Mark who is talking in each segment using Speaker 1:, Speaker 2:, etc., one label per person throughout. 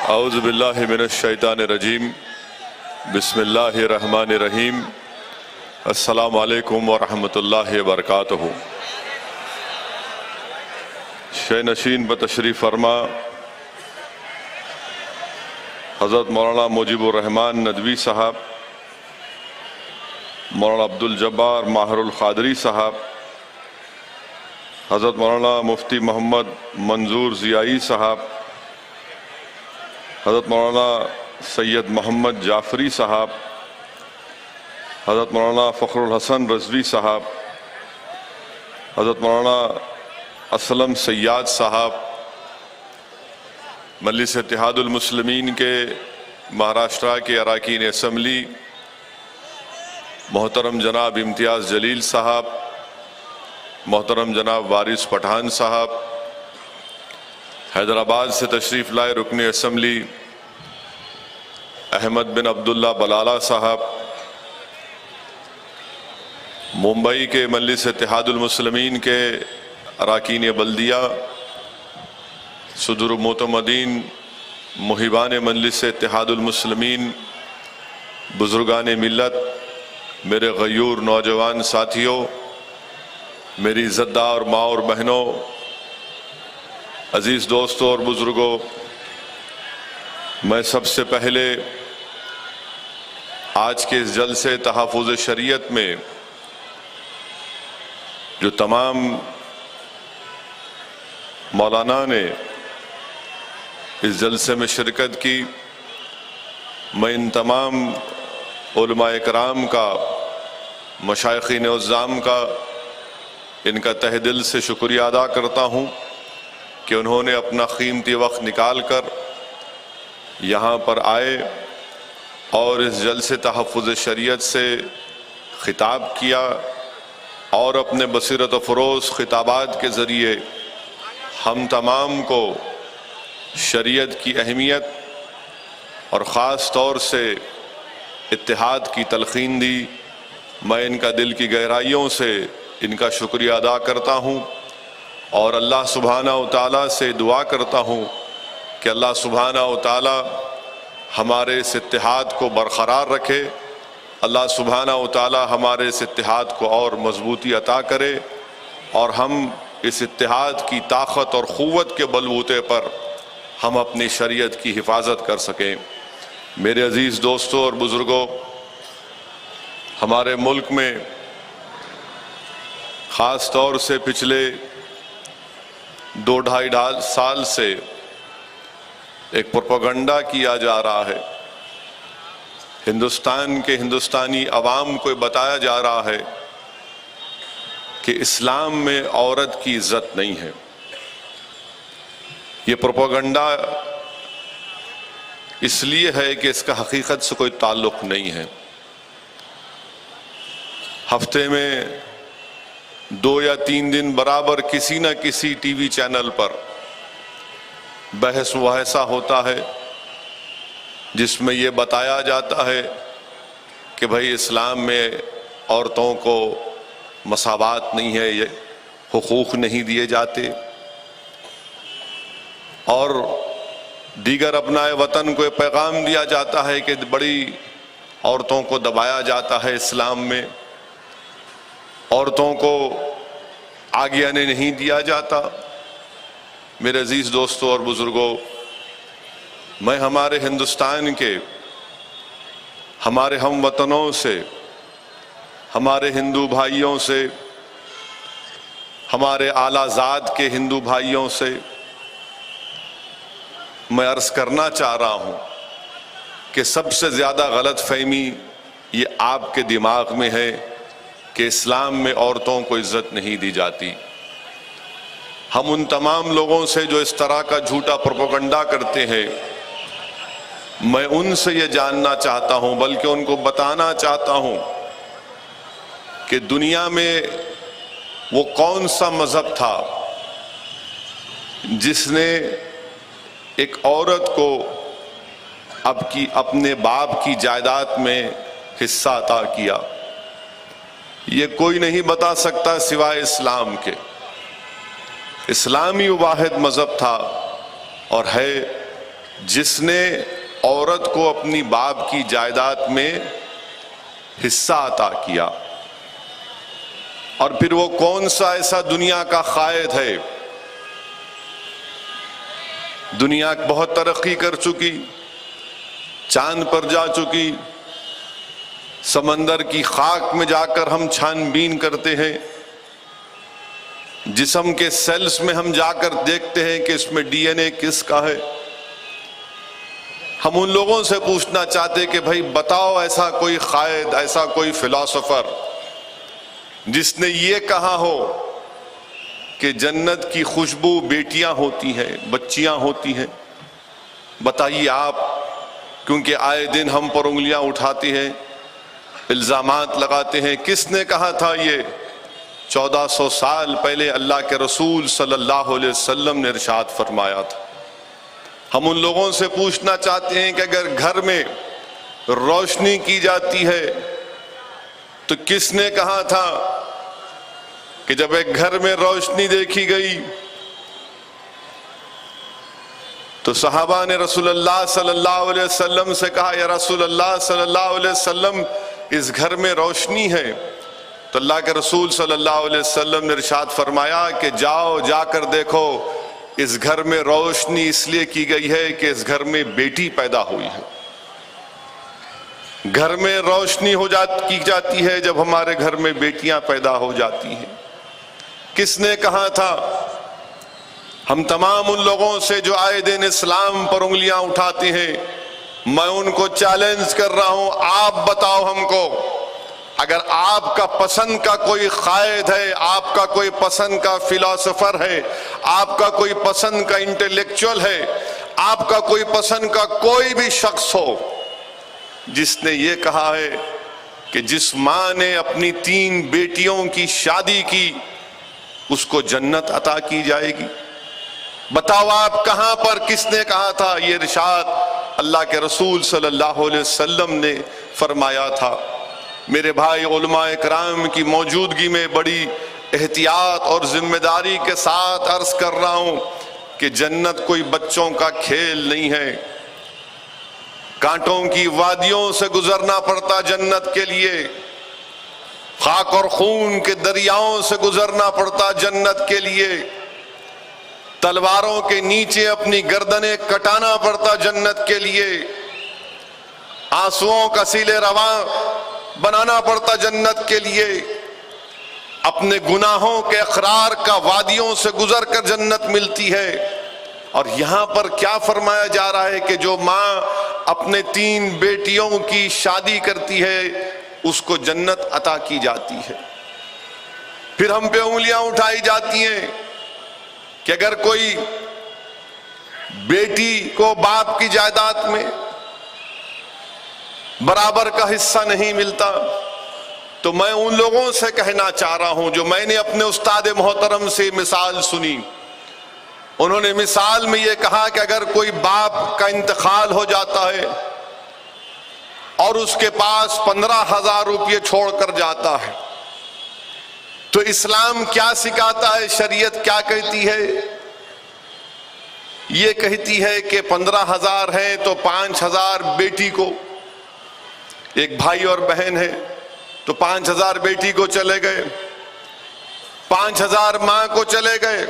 Speaker 1: औज़ु बिल्लाहि मिनश शैतानिर रजीम बिस्मिल्लाहिर रहमानिर रहीम अस्सलामु अलैकुम व रहमतुल्लाहि व बरकातुहू। शे नशीन बतशरीफ़ फरमा हज़रत मौलाना मुजीबुर रहमान नदवी साहब, मौलाना अब्दुल जब्बार माहरुल क़ादरी साहब, हज़रत मौलाना मुफ्ती मोहम्मद मंजूर ज़ियाई साहब, हज़रत मौलाना सैयद मोहम्मद जाफ़री साहब, हज़रत मौलाना फ़खरुल हसन रज़वी साहब, हज़रत मौलाना असलम सैयाद साहब, मजलिस इत्तेहादुल मुस्लिमीन के महाराष्ट्र के अरकान असम्बली मोहतरम जनाब इम्तियाज़ जलील साहब, मोहतरम जनाब वारिस पठान साहब, हैदराबाद से तशरीफ़ लाए रुकन असम्बली अहमद बिन अब्दुल्ला बलाला साहब, मुंबई के मजलिस इत्तेहादुल मुस्लिमीन के अरकान बल्दिया, सदरुल मोतमदीन मुहिबान मजलिस इत्तेहादुल मुस्लिमीन, बुजुर्गान मिल्लत, मेरे गयूर नौजवान साथियों, मेरी इज़्ज़तदार माँ और बहनों, अजीज़ दोस्तों और बुज़ुर्गों, मैं सबसे पहले आज के इस जलसे तहफ़्फ़ुज़ शरीयत में जो तमाम मौलाना ने इस जलसे में शिरकत की, मैं इन तमाम उलमाए कराम का, मशाइख़ीन उज़्ज़ाम का, इनका तहे दिल से शुक्रिया अदा करता हूँ कि उन्होंने अपना कीमती वक्त निकाल कर यहाँ पर आए और इस जलसे तहफ़्फ़ुज़ शरीयत से ख़िताब किया और अपने बसीरत फ़रोज़ ख़िताबात के ज़रिए हम तमाम को शरीयत की अहमियत और ख़ास तौर से इत्तेहाद की तलक़ीन दी। मैं इनका दिल की गहराइयों से इनका शुक्रिया अदा करता हूँ और अल्लाह सुब्हानहू व तआला से दुआ करता हूँ कि अल्लाह सुब्हानहू व तआला हमारे इस इत्तेहाद को बरक़रार रखे, अल्लाह सुब्हानहू व तआला हमारे इस इत्तेहाद को और मजबूती अता करे और हम इस इत्तेहाद की ताकत और क़ुव्वत के बलबूते पर हम अपनी शरीयत की हिफाजत कर सकें। मेरे अज़ीज़ दोस्तों और बुज़ुर्गों, हमारे मुल्क में ख़ास तौर से पिछले 2-2.5 साल से एक प्रोपेगेंडा किया जा रहा है। हिंदुस्तान के हिंदुस्तानी अवाम को बताया जा रहा है कि इस्लाम में औरत की इज्जत नहीं है। ये प्रोपेगेंडा इसलिए है कि इसका हकीकत से कोई ताल्लुक़ नहीं है। हफ्ते में 2 या 3 दिन बराबर किसी न किसी टीवी चैनल पर बहस मुबाहिसा होता है जिसमें ये बताया जाता है कि भाई इस्लाम में औरतों को मसावात नहीं है, ये हुकूक नहीं दिए जाते, और दीगर अपनाए वतन को पैगाम दिया जाता है कि बड़ी औरतों को दबाया जाता है इस्लाम में, औरतों को आगे आने नहीं दिया जाता। मेरे अजीज़ दोस्तों और बुज़ुर्गों, मैं हमारे हिंदुस्तान के हमारे हम वतनों से, हमारे हिंदू भाइयों से, हमारे आलाज़ाद के हिंदू भाइयों से मैं अर्ज़ करना चाह रहा हूँ कि सबसे ज़्यादा गलत फहमी ये आपके दिमाग में है कि इस्लाम में औरतों को इज़्ज़त नहीं दी जाती। हम उन तमाम लोगों से जो इस तरह का झूठा प्रोपेगेंडा करते हैं, मैं उनसे ये जानना चाहता हूँ, बल्कि उनको बताना चाहता हूँ कि दुनिया में वो कौन सा मज़हब था जिसने एक औरत को अपने बाप की जायदाद में हिस्सा अता किया। ये कोई नहीं बता सकता सिवाय इस्लाम के। इस्लामी वाहिद मज़हब था और है जिसने औरत को अपनी बाप की जायदाद में हिस्सा अता किया। और फिर वो कौन सा ऐसा दुनिया का कायद है, दुनिया बहुत तरक्की कर चुकी, चांद पर जा चुकी, समंदर की खाक में जाकर हम छानबीन करते हैं, जिस्म के सेल्स में हम जाकर देखते हैं कि इसमें डीएनए किसका है। हम उन लोगों से पूछना चाहते कि भाई बताओ ऐसा कोई कायद, ऐसा कोई फिलॉसफर जिसने ये कहा हो कि जन्नत की खुशबू बेटियां होती हैं, बच्चियां होती हैं। बताइए आप, क्योंकि आए दिन हम पर उंगलियां उठाते हैं, इल्जामात लगाते हैं। किसने कहा था ये? 1400 साल पहले अल्लाह के रसूल सल्लल्लाहु अलैहि वसल्लम ने इरशाद फरमाया था। हम उन लोगों से पूछना चाहते हैं कि अगर घर में रोशनी की जाती है तो किसने कहा था कि जब एक घर में रोशनी देखी गई तो सहाबा ने रसूलुल्लाह सल्लल्लाहु अलैहि वसल्लम से कहा, या रसूलुल्लाह सल्लल्लाहु अलैहि वसल्लम इस घर में रोशनी है। तो अल्लाह के रसूल सल्लल्लाहु अलैहि वसल्लम ने इरशाद फरमाया कि जाओ, जाकर देखो, इस घर में रोशनी इसलिए की गई है कि इस घर में बेटी पैदा हुई है। घर में रोशनी की जाती है जब हमारे घर में बेटियां पैदा हो जाती हैं। किसने कहा था? हम तमाम उन लोगों से जो आए दिन इस्लाम पर उंगलियां उठाते हैं, मैं उनको चैलेंज कर रहा हूं, आप बताओ हमको, अगर आपका पसंद का कोई कायद है, आपका कोई पसंद का फिलॉसफर है, आपका कोई पसंद का इंटेलेक्चुअल है, आपका कोई पसंद का कोई भी शख्स हो जिसने ये कहा है कि जिस मां ने अपनी 3 बेटियों की शादी की उसको जन्नत अता की जाएगी। बताओ आप कहां पर, किसने कहा था? ये इरशाद अल्लाह के रसूल सल्लल्लाहु अलैहि वसल्लम ने फरमाया था। मेरे भाई, उलमा इकराम की मौजूदगी में बड़ी एहतियात और जिम्मेदारी के साथ अर्ज कर रहा हूं कि जन्नत कोई बच्चों का खेल नहीं है। कांटों की वादियों से गुजरना पड़ता जन्नत के लिए, खाक और खून के दरियाओं से गुजरना पड़ता जन्नत के लिए, तलवारों के नीचे अपनी गर्दनें कटाना पड़ता जन्नत के लिए, आंसुओं का सीले रवा बनाना पड़ता जन्नत के लिए, अपने गुनाहों के इकरार का वादियों से गुजर कर जन्नत मिलती है। और यहां पर क्या फरमाया जा रहा है कि जो मां अपने 3 बेटियों की शादी करती है उसको जन्नत अता की जाती है। फिर हम पे उंगलियां उठाई जाती हैं कि अगर कोई बेटी को बाप की जायदाद में बराबर का हिस्सा नहीं मिलता, तो मैं उन लोगों से कहना चाह रहा हूं जो मैंने अपने उस्ताद मोहतरम से मिसाल सुनी। उन्होंने मिसाल में यह कहा कि अगर कोई बाप का इंतकाल हो जाता है और उसके पास 15,000 रुपये छोड़कर जाता है, तो इस्लाम क्या सिखाता है, शरीयत क्या कहती है? ये कहती है कि 15,000 है तो 5,000 बेटी को, एक भाई और बहन है तो 5,000 बेटी को चले गए, 5,000 मां को चले गए,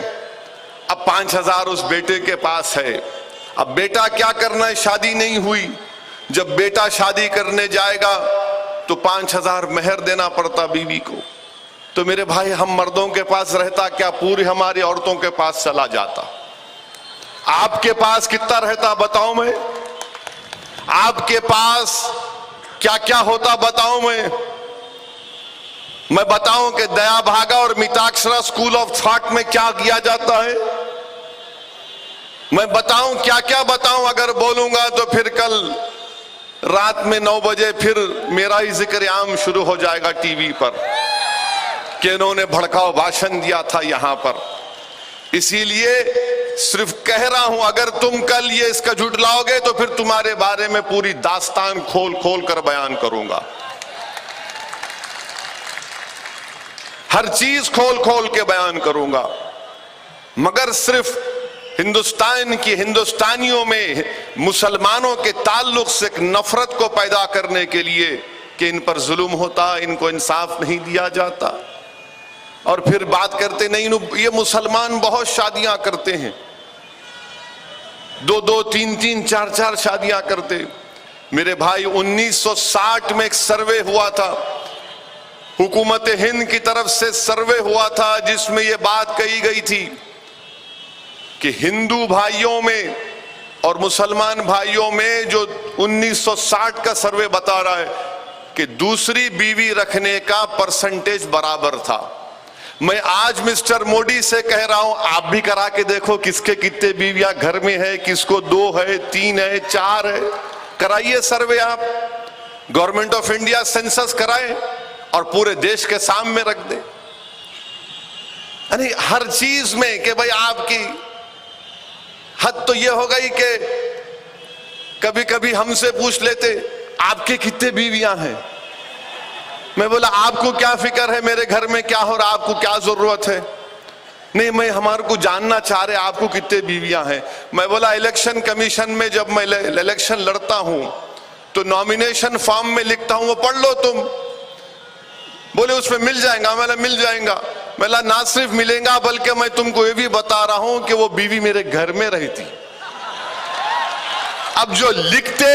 Speaker 1: अब 5,000 उस बेटे के पास है। अब बेटा क्या करना है, शादी नहीं हुई, जब बेटा शादी करने जाएगा तो 5,000 मेहर देना पड़ता बीवी को। तो मेरे भाई, हम मर्दों के पास रहता क्या, पूरी हमारी औरतों के पास चला जाता। आपके पास कितना रहता बताओ मैं? आपके पास क्या क्या होता बताओ मैं बताऊं कि दया भागा और मिताक्षरा स्कूल ऑफ थॉट में क्या किया जाता है? मैं बताऊं क्या क्या बताऊं? अगर बोलूंगा तो फिर कल रात में 9 बजे फिर मेरा ही जिक्र आम शुरू हो जाएगा टीवी पर कि इन्होंने भड़काऊ भाषण दिया था यहां पर। इसीलिए सिर्फ कह रहा हूं, अगर तुम कल ये इसका झुठलाओगे तो फिर तुम्हारे बारे में पूरी दास्तान खोल खोल कर बयान करूंगा, हर चीज खोल खोल के बयान करूंगा। मगर सिर्फ हिंदुस्तान की हिंदुस्तानियों में मुसलमानों के ताल्लुक से एक नफरत को पैदा करने के लिए कि इन पर जुल्म होता, इनको इंसाफ नहीं दिया जाता। और फिर बात करते नहीं, ये मुसलमान बहुत शादियां करते हैं, 2-2, 3-3, 4-4 शादियां करते। मेरे भाई 1960 में एक सर्वे हुआ था, हुकूमत हिंद की तरफ से सर्वे हुआ था, जिसमें यह बात कही गई थी कि हिंदू भाइयों में और मुसलमान भाइयों में, जो 1960 का सर्वे बता रहा है कि दूसरी बीवी रखने का परसेंटेज बराबर था। मैं आज मिस्टर मोदी से कह रहा हूं, आप भी करा के देखो किसके कितने बीवियां घर में है, किसको 2 है, 3 है, 4 है। कराइए सर्वे, आप गवर्नमेंट ऑफ इंडिया सेंसस कराए और पूरे देश के सामने रख दे। यानी हर चीज में कि भाई आपकी हद तो यह हो गई कि कभी कभी हमसे पूछ लेते आपके कितने बीवियां हैं। मैं बोला आपको क्या फिक्र है मेरे घर में क्या हो रहा, आपको क्या जरूरत है? नहीं, मैं हमारे को जानना चाह रहे आपको कितने बीवियां हैं। मैं बोला इलेक्शन कमीशन में जब मैं इलेक्शन लड़ता हूं तो नॉमिनेशन फॉर्म में लिखता हूं, वो पढ़ लो तुम। बोले उसमें मिल जाएगा। मैं मिल जाएगा। मैं ना सिर्फ मिलेगा बल्कि मैं तुमको ये भी बता रहा हूं कि वो बीवी मेरे घर में रहती। अब जो लिखते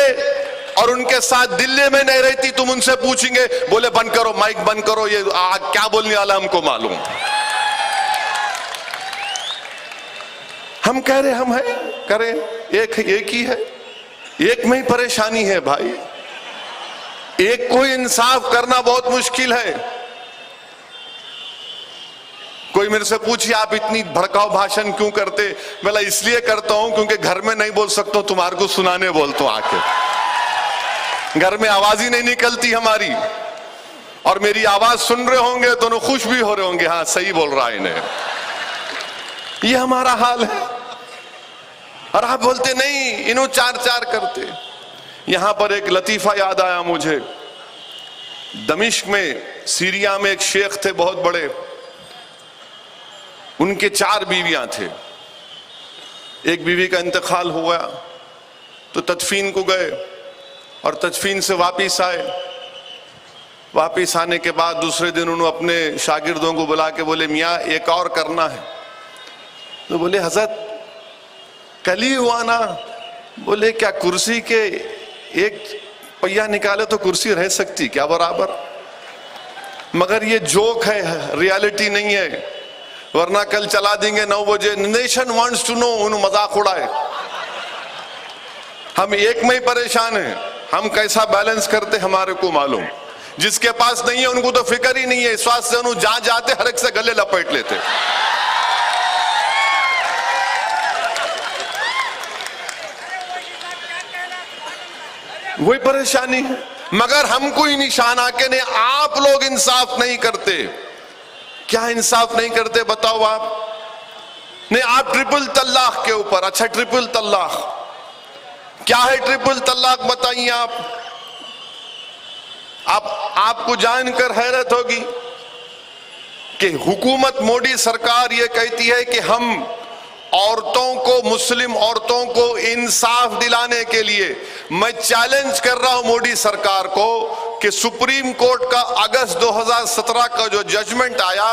Speaker 1: और उनके साथ दिल्ली में नहीं रहती, तुम उनसे पूछेंगे, बोले बंद करो, माइक बंद करो, ये क्या बोलने वाला हमको मालूम। हम कह रहे हम है करें, एक ही है, एक में ही परेशानी है भाई। एक को इंसाफ करना बहुत मुश्किल है। कोई मेरे से पूछिए आप इतनी भड़काऊ भाषण क्यों करते? मैं इसलिए करता हूं क्योंकि घर में नहीं बोल सकता हूं, तुम्हारे को सुनाने बोलता हूं। आके घर में आवाज ही नहीं निकलती हमारी, और मेरी आवाज सुन रहे होंगे दोनों खुश भी हो रहे होंगे, हाँ सही बोल रहा है इन्हें। ये हमारा हाल है। और आप बोलते नहीं, इन्हों 4-4 करते। यहां पर एक लतीफा याद आया मुझे। दमिश्क में, सीरिया में एक शेख थे बहुत बड़े, उनके 4 बीवियां थे। एक बीवी का इंतकाल हुआ तो तदफीन को गए और तदफीन से वापिस आए। वापिस आने के बाद दूसरे दिन उन्होंने अपने शागिर्दों को बुला के बोले मियाँ एक और करना है। तो बोले हजरत कल ही हुआ ना। बोले क्या कुर्सी के एक पहिया निकाले तो कुर्सी रह सकती क्या बराबर? मगर ये जोक है, रियलिटी नहीं है, वरना कल चला देंगे 9 बजे। नेशन वांट्स टू नो, उन्होंने मजाक उड़ाए। हम एक में ही परेशान हैं, हम कैसा बैलेंस करते हमारे को मालूम। जिसके पास नहीं है उनको तो फिक्र ही नहीं है, इस बात से उन्होंने जहां जाते हर एक से गले लपेट लेते। वही परेशानी है। मगर हमको ही निशान आके ने आप लोग इंसाफ नहीं करते। क्या इंसाफ नहीं करते बताओ आप? नहीं, आप ट्रिपल तलाक के ऊपर, अच्छा ट्रिपल तलाक क्या है? ट्रिपल तलाक बताइए आप। आपको जानकर हैरत होगी कि हुकूमत मोदी सरकार ये कहती है कि हम औरतों को, मुस्लिम औरतों को इंसाफ दिलाने के लिए, मैं चैलेंज कर रहा हूं मोदी सरकार को कि सुप्रीम कोर्ट का अगस्त 2017 का जो जजमेंट आया,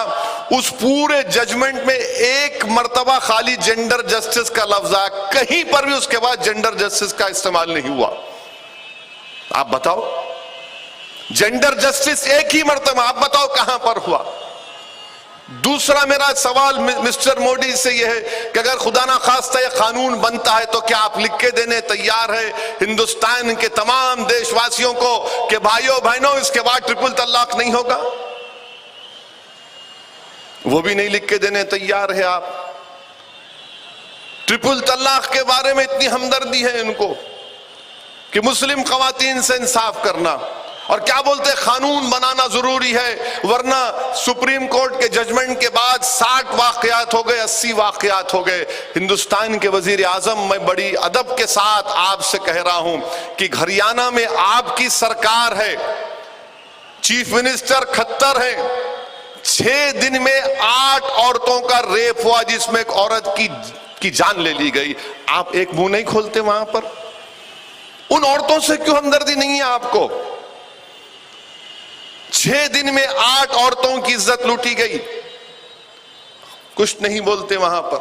Speaker 1: उस पूरे जजमेंट में एक मर्तबा खाली जेंडर जस्टिस का लफ्ज आया, कहीं पर भी उसके बाद जेंडर जस्टिस का इस्तेमाल नहीं हुआ। आप बताओ, जेंडर जस्टिस एक ही मर्तबा, आप बताओ कहां पर हुआ? दूसरा मेरा सवाल मिस्टर मोदी से यह है कि अगर खुदा ना खास्ता यह कानून बनता है तो क्या आप लिख के देने तैयार है हिंदुस्तान के तमाम देशवासियों को कि भाइयों बहनों इसके बाद ट्रिपल तलाक नहीं होगा? वो भी नहीं लिख के देने तैयार है आप। ट्रिपल तलाक के बारे में इतनी हमदर्दी है इनको कि मुस्लिम खवातीन से इंसाफ करना, और क्या बोलते कानून बनाना जरूरी है, वरना सुप्रीम कोर्ट के जजमेंट के बाद 60 वाकयात हो गए, 80 वाकयात हो गए। हिंदुस्तान के वजीर आजम, मैं बड़ी अदब के साथ आपसे कह रहा हूं कि हरियाणा में आपकी सरकार है, चीफ मिनिस्टर खट्टर है, 6 दिन में 8 औरतों का रेप हुआ, जिसमें एक औरत की जान ले ली गई। आप एक मुंह नहीं खोलते वहां पर? उन औरतों से क्यों हमदर्दी नहीं है आपको? 6 दिन में 8 औरतों की इज्जत लूटी गई, कुछ नहीं बोलते वहां पर,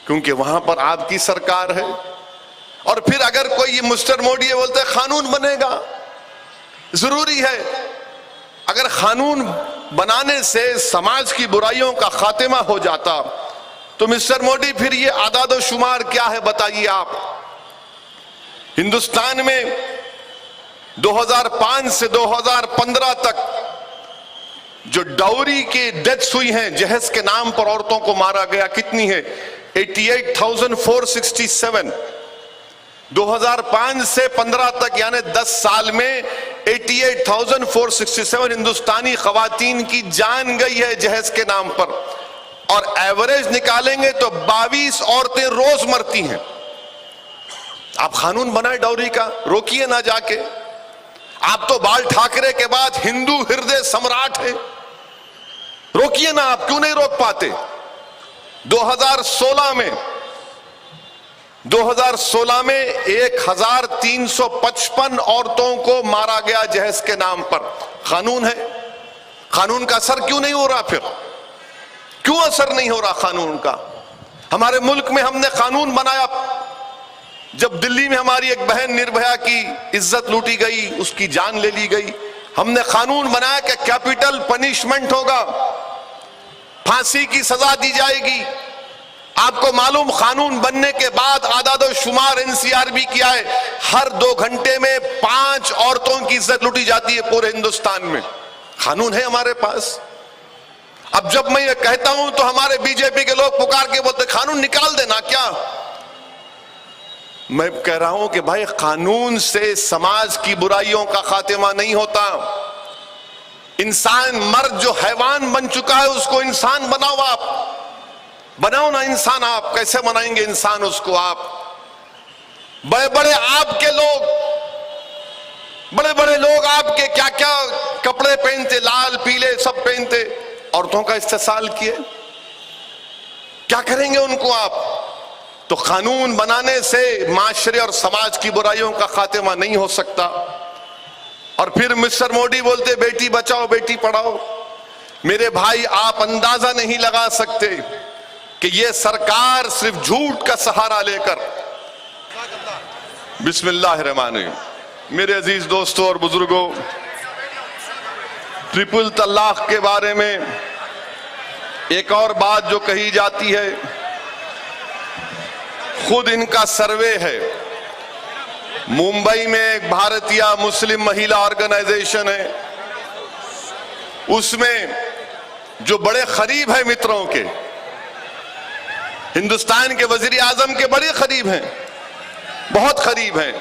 Speaker 1: क्योंकि वहां पर आपकी सरकार है। और फिर अगर कोई ये मिस्टर मोदी बोलते कानून बनेगा, जरूरी है। अगर कानून बनाने से समाज की बुराइयों का खात्मा हो जाता तो मिस्टर मोदी फिर ये आदाद शुमार क्या है बताइए आप। हिंदुस्तान में 2005 से 2015 तक जो डाउरी की डेथ्स हुई हैं, जहेज के नाम पर औरतों को मारा गया, कितनी है? 88,467। 2005 से 15 तक यानी 10 साल में 88,467 हिंदुस्तानी खवातीन की जान गई है जहेज के नाम पर। और एवरेज निकालेंगे तो 22 औरतें रोज मरती हैं। आप कानून बनाए डाउरी का, रोकिए ना जाके। आप तो बाल ठाकरे के बाद हिंदू हृदय सम्राट है, रोकिए ना। आप क्यों नहीं रोक पाते? 2016 में 1355 औरतों को मारा गया जहेज के नाम पर। कानून है, कानून का असर क्यों नहीं हो रहा? फिर क्यों असर नहीं हो रहा कानून का? हमारे मुल्क में हमने कानून बनाया, जब दिल्ली में हमारी एक बहन निर्भया की इज्जत लूटी गई, उसकी जान ले ली गई, हमने कानून बनाया कि कैपिटल पनिशमेंट होगा, फांसी की सजा दी जाएगी। आपको मालूम, कानून बनने के बाद आदाद शुमार एनसीआर भी किया है, हर 2 घंटे में 5 औरतों की इज्जत लूटी जाती है पूरे हिंदुस्तान में। कानून है हमारे पास। अब जब मैं ये कहता हूं तो हमारे बीजेपी के लोग पुकार के बोलते कानून निकाल देना क्या? मैं कह रहा हूं कि भाई, कानून से समाज की बुराइयों का खात्मा नहीं होता। इंसान मर्द जो हैवान बन चुका है उसको इंसान बनाओ। आप बनाओ ना इंसान। आप कैसे बनाएंगे इंसान उसको? आप बड़े बड़े आपके लोग, बड़े बड़े लोग आपके क्या क्या कपड़े पहनते, लाल पीले सब पहनते, औरतों का इस्तेसाल किए। क्या करेंगे उनको आप? तो कानून बनाने से माशरे और समाज की बुराइयों का खात्मा नहीं हो सकता। और फिर मिस्टर मोदी बोलते बेटी बचाओ बेटी पढ़ाओ। मेरे भाई, आप अंदाजा नहीं लगा सकते कि ये सरकार सिर्फ झूठ का सहारा लेकर, बिस्मिल्लाहिर्रहमानिर्रहीम, मेरे अजीज दोस्तों और बुजुर्गों, ट्रिपल तलाक के बारे में एक और बात जो कही जाती है, खुद इनका सर्वे है। मुंबई में एक भारतीय मुस्लिम महिला ऑर्गेनाइजेशन है, उसमें जो बड़े करीब है मित्रों के, हिंदुस्तान के वजीर आजम के बड़े करीब हैं, बहुत करीब हैं।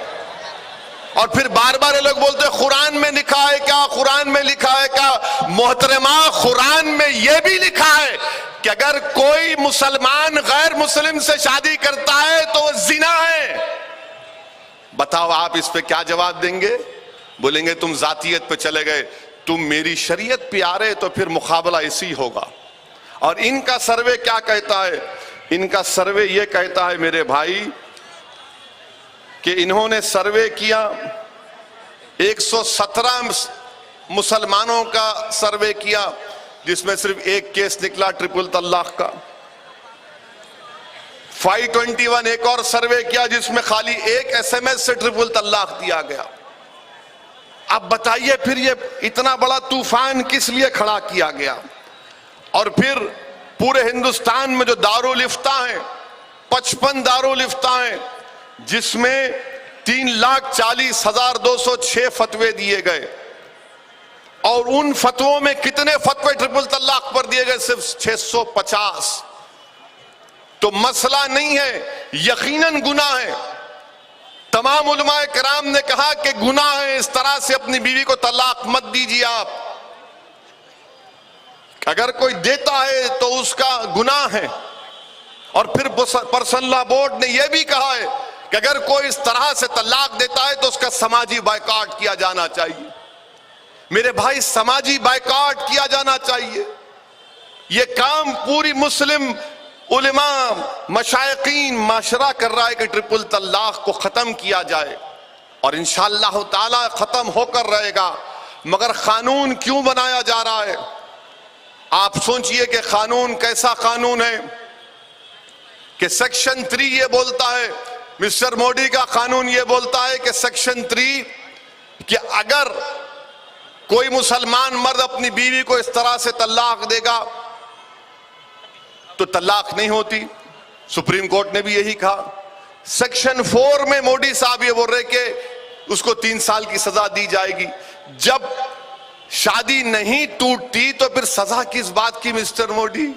Speaker 1: और फिर बार बार ये लोग बोलते हैं कुरान में लिखा है क्या, कुरान में लिखा है क्या? मोहतरमा, कुरान में यह भी लिखा है कि अगर कोई मुसलमान गैर मुस्लिम से शादी करता है तो वो जिना है। बताओ आप इस पे क्या जवाब देंगे? बोलेंगे तुम जातियत पे चले गए, तुम मेरी शरीयत पे आ रहे, तो फिर मुकाबला इसी होगा। और इनका सर्वे क्या कहता है? इनका सर्वे ये कहता है मेरे भाई कि इन्होंने सर्वे किया, 117 मुसलमानों का सर्वे किया, जिसमें सिर्फ एक केस निकला ट्रिपल तलाक का। 521 एक और सर्वे किया, जिसमें खाली एक एसएमएस से ट्रिपल तलाक दिया गया। अब बताइए फिर ये इतना बड़ा तूफान किस लिए खड़ा किया गया? और फिर पूरे हिंदुस्तान में जो दारुल इफ्ता है, 55 दारुल इफ्ता है, जिसमें 3,40,206 फतवे दिए गए। और उन फतवों में कितने फतवे ट्रिपल तलाक पर दिए गए? सिर्फ 650। तो मसला नहीं है, यकीनन गुनाह है। तमाम उलमाए कराम ने कहा कि गुनाह है, इस तरह से अपनी बीवी को तलाक मत दीजिए आप। अगर कोई देता है तो उसका गुनाह है। और फिर पर्सनल लॉ बोर्ड ने यह भी कहा है कि अगर कोई इस तरह से तलाक देता है तो उसका समाजी बायकॉट किया जाना चाहिए। मेरे भाई, समाजी बायकॉट किया जाना चाहिए। ये काम पूरी मुस्लिम उलमा मशाइकीन माशरा कर रहा है कि ट्रिपल तलाक को खत्म किया जाए, और इंशाअल्लाह ताला खत्म होकर रहेगा। मगर कानून क्यों बनाया जा रहा है? आप सोचिए कि कानून कैसा कानून है कि सेक्शन 3 ये बोलता है, मिस्टर मोदी का कानून ये बोलता है कि सेक्शन 3 कि अगर कोई मुसलमान मर्द अपनी बीवी को इस तरह से तलाक देगा तो तलाक नहीं होती। सुप्रीम कोर्ट ने भी यही कहा। सेक्शन 4 में मोदी साहब ये बोल रहे कि उसको 3 साल की सजा दी जाएगी। जब शादी नहीं टूटती तो फिर सजा किस बात की मिस्टर मोदी?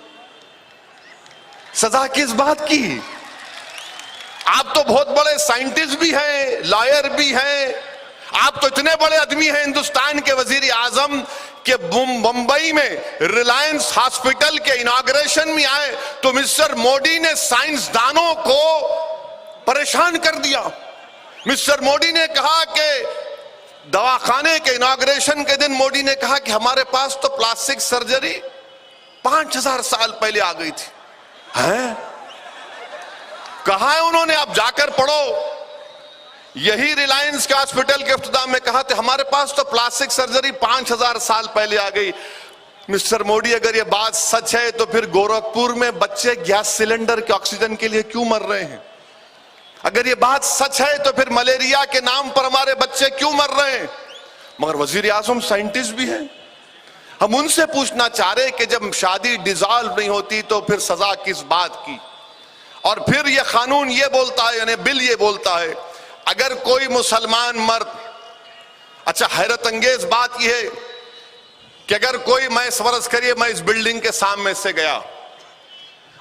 Speaker 1: सजा किस बात की? आप तो बहुत बड़े साइंटिस्ट भी हैं, लॉयर भी हैं, आप तो इतने बड़े आदमी हैं हिंदुस्तान के वजीर आजम के मुंबई में रिलायंस हॉस्पिटल के इनॉग्रेशन में आए तो मिस्टर मोदी ने साइंसदानों को परेशान कर दिया। मिस्टर मोदी ने कहा कि दवाखाने के इनॉग्रेशन के दिन मोदी ने कहा कि हमारे पास तो प्लास्टिक सर्जरी 5000 साल पहले आ गई थी। हैं? कहा है उन्होंने? आप जाकर पढ़ो। यही रिलायंस के हॉस्पिटल के इफ्तिताम में कहा था हमारे पास तो प्लास्टिक सर्जरी 5000 साल पहले आ गई। मिस्टर मोदी, अगर ये बात सच है तो फिर गोरखपुर में बच्चे गैस सिलेंडर के ऑक्सीजन के लिए क्यों मर रहे हैं? अगर ये बात सच है तो फिर मलेरिया के नाम पर हमारे बच्चे क्यों मर रहे हैं? मगर वजीर आजम साइंटिस्ट भी हैं। हम उनसे पूछना चाह रहे कि जब शादी डिसॉल्व नहीं होती तो फिर सजा किस बात की? और फिर ये कानून ये बोलता है, यानी बिल ये बोलता है, अगर कोई मुसलमान मर्द, अच्छा हैरत अंगेज बात यह है कि अगर कोई, मैं फर्ज करिए मैं इस बिल्डिंग के सामने से गया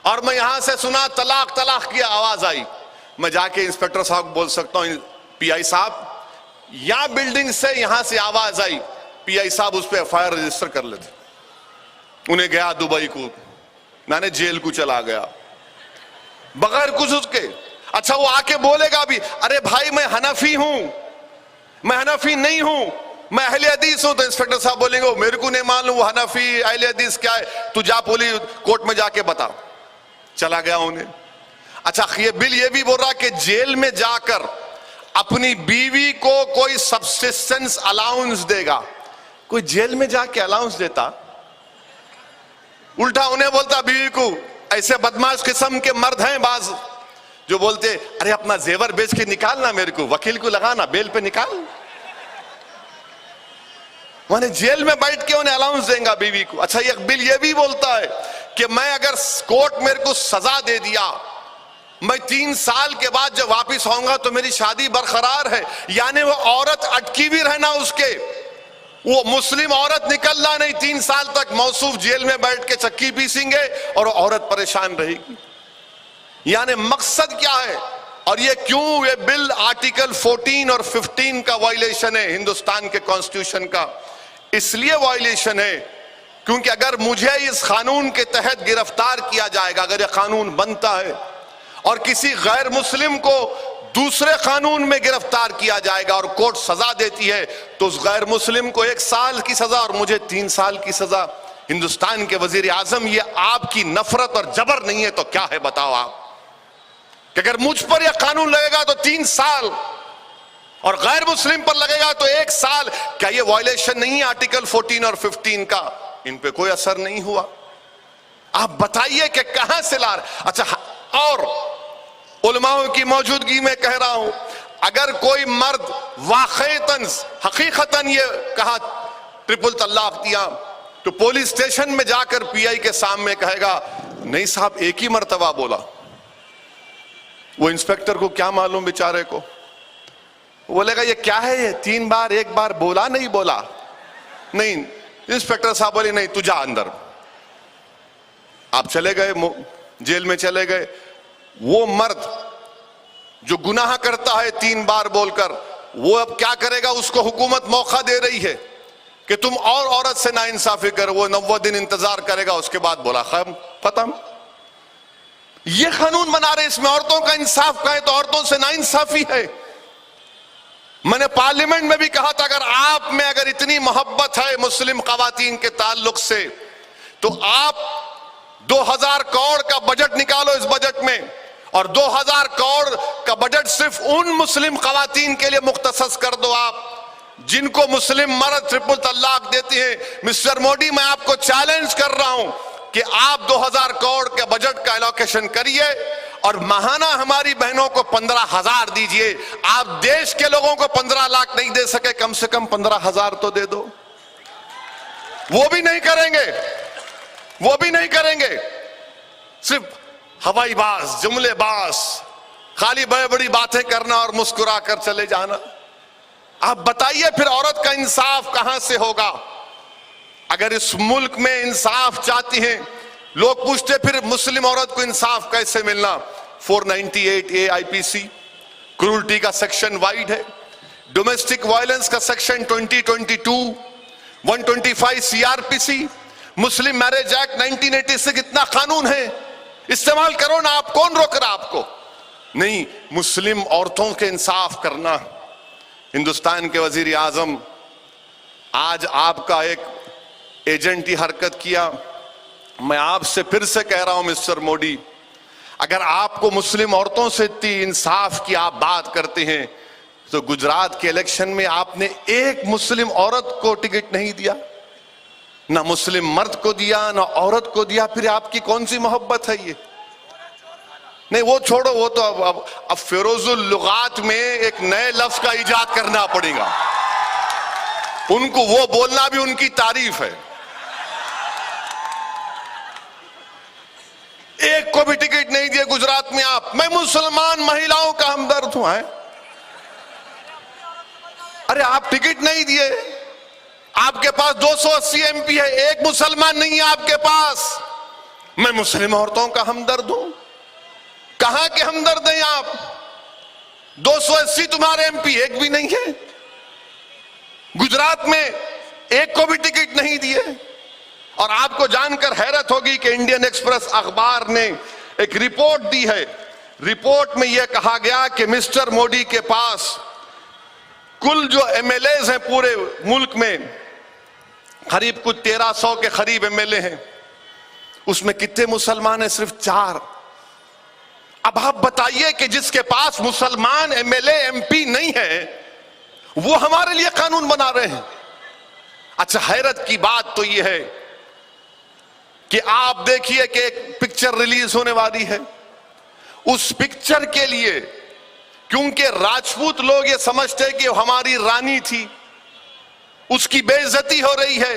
Speaker 1: और मैं यहां से सुना तलाक तलाक की आवाज आई, मैं जाके इंस्पेक्टर साहब बोल सकता हूं पीआई साहब या बिल्डिंग से यहां से आवाज आई, पीआई साहब उस पर एफआईआर रजिस्टर कर लेते। उन्हें गया दुबई को, मैंने जेल को चला गया बगैर कुछ उसके। अच्छा वो आके बोलेगा भी, अरे भाई मैं हनफी हूं, मैं हनफी नहीं हूं, मैं अहले हदीस हूं, तो इंस्पेक्टर साहब बोलेंगे मेरे को नहीं मालूम वो हनफी अहले हदीस क्या है, तू जा पुलिस कोर्ट में जाके बता। चला गया उन्हें। अच्छा ये बिल ये भी बोल रहा कि जेल में जाकर अपनी बीवी को कोई सब्सिस्टेंस अलाउंस देगा। कोई जेल में जाके अलाउंस देता? उल्टा उन्हें बोलता बीवी को। ऐसे बदमाश किस्म के मर्द हैं बाज जो बोलते अरे अपना जेवर बेच के निकालना, मेरे को वकील को लगाना, बेल पे निकाल। माने जेल में बैठ के उन्हें अलाउंस देगा बीवी को। अच्छा ये बिल ये भी बोलता है कि मैं अगर कोर्ट मेरे को सजा दे दिया, मैं 3 साल के बाद जब वापिस आऊंगा तो मेरी शादी बरकरार है, यानी वो औरत अटकी भी रहना उसके, वो मुस्लिम औरत निकलना नहीं, 3 साल तक मौसूफ जेल में बैठ के चक्की पीसेंगे और औरत परेशान रहेगी। यानी मकसद क्या है? और ये क्यों? ये बिल आर्टिकल 14 और 15 का वायलेशन है हिंदुस्तान के कॉन्स्टिट्यूशन का। इसलिए वायलेशन है क्योंकि अगर मुझे इस कानून के तहत गिरफ्तार किया जाएगा, अगर यह कानून बनता है और किसी गैर मुस्लिम को दूसरे कानून में गिरफ्तार किया जाएगा और कोर्ट सजा देती है, तो उस गैर मुस्लिम को 1 साल की सजा और मुझे 3 साल की सजा। हिंदुस्तान के वजीर आजम, ये आपकी नफरत और जबर नहीं है तो क्या है बताओ आप? कि अगर मुझ पर यह कानून लगेगा तो 3 साल और गैर मुस्लिम पर लगेगा तो 1 साल, क्या यह वायलेशन नहीं है आर्टिकल 14 और 15 का? इन पे कोई असर नहीं हुआ। आप बताइए कि कहां से ला रहे? अच्छा और उलमाओं की मौजूदगी में कह रहा हूं, अगर कोई मर्द वाक़ईतन हकीकतन ये कहा ट्रिपल तलाक दिया तो पुलिस स्टेशन में जाकर पीआई के सामने कहेगा नहीं साहब एक ही मर्तबा बोला। वो इंस्पेक्टर को क्या मालूम बेचारे को, बोलेगा ये क्या है, ये 3 बार 1 बार बोला नहीं बोला नहीं। इंस्पेक्टर साहब बोले नहीं तू जा अंदर। आप चले गए, जेल में चले गए। वो मर्द जो गुनाह करता है 3 बार बोलकर, वो अब क्या करेगा? उसको हुकूमत मौका दे रही है कि तुम और औरत से नाइंसाफी करो। वो 90 दिन इंतजार करेगा, उसके बाद बोला खत्म। ये कानून बना रहे, इसमें औरतों का इंसाफ का है तो औरतों से नाइंसाफी है। मैंने पार्लियामेंट में भी कहा था अगर अगर इतनी मोहब्बत है मुस्लिम खवातीन के ताल्लुक से तो आप 2000 करोड़ का बजट निकालो इस बजट में, और 2000 करोड़ का बजट सिर्फ उन मुस्लिम खवातीन के लिए मुख्तसस कर दो आप जिनको मुस्लिम मर्द ट्रिपल तलाक देती हैं। मिस्टर मोदी, मैं आपको चैलेंज कर रहा हूं कि आप 2000 करोड़ के बजट का एलोकेशन करिए और महाना हमारी बहनों को 15,000 दीजिए। आप देश के लोगों को 15 लाख नहीं दे सके, कम से कम 15,000 तो दे दो। वो भी नहीं करेंगे, वो भी नहीं करेंगे। सिर्फ हवाईबाज, जुमलेबाज, खाली बड़ी बड़ी बातें करना और मुस्कुरा कर चले जाना। आप बताइए फिर औरत का इंसाफ कहां से होगा? अगर इस मुल्क में इंसाफ चाहती हैं, लोग पूछते फिर मुस्लिम औरत को इंसाफ कैसे मिलना? 498A IPC क्रूरटी का सेक्शन वाइड है, डोमेस्टिक वायलेंस का सेक्शन 2022, 125 CRPC, मुस्लिम मैरिज एक्ट 1986, इतना कानून है, इस्तेमाल करो ना। आप, कौन रोक रहा आपको? नहीं, मुस्लिम औरतों के इंसाफ करना। हिंदुस्तान के वजीर आजम, आज आपका एक एजेंट ही हरकत किया। मैं आपसे फिर से कह रहा हूं मिस्टर मोदी, अगर आपको मुस्लिम औरतों से इतनी इंसाफ की आप बात करते हैं तो गुजरात के इलेक्शन में आपने एक मुस्लिम औरत को टिकट नहीं दिया, ना मुस्लिम मर्द को दिया, ना औरत को दिया। फिर आपकी कौन सी मोहब्बत है ये? नहीं, वो छोड़ो, वो तो अब फिरोजुल लुगात में एक नए लफ्ज का इजाद करना पड़ेगा। उनको वो बोलना भी उनकी तारीफ है। एक को भी टिकट नहीं दिए गुजरात में आप। मैं मुसलमान महिलाओं का हमदर्द हूं। अरे आप टिकट नहीं दिए, आपके पास 280 MP है, एक मुसलमान नहीं है आपके पास। मैं मुस्लिम औरतों का हमदर्द हूं। कहां के हमदर्द हैं आप? 280 तुम्हारे MP, एक भी नहीं है। गुजरात में एक को भी टिकट नहीं दिए। और आपको जानकर हैरत होगी कि इंडियन एक्सप्रेस अखबार ने एक रिपोर्ट दी है। रिपोर्ट में यह कहा गया कि मिस्टर मोदी के पास कुल जो MLAs हैं पूरे मुल्क में, करीब कुछ 1300 के करीब MLA हैं, उसमें कितने मुसलमान हैं? सिर्फ 4। अब आप बताइए कि जिसके पास मुसलमान MLA MP नहीं है, वो हमारे लिए कानून बना रहे हैं। अच्छा, हैरत की बात तो यह है कि आप देखिए कि एक पिक्चर रिलीज होने वाली है। उस पिक्चर के लिए, क्योंकि राजपूत लोग ये समझते हैं कि हमारी रानी थी, उसकी बेइज्जती हो रही है,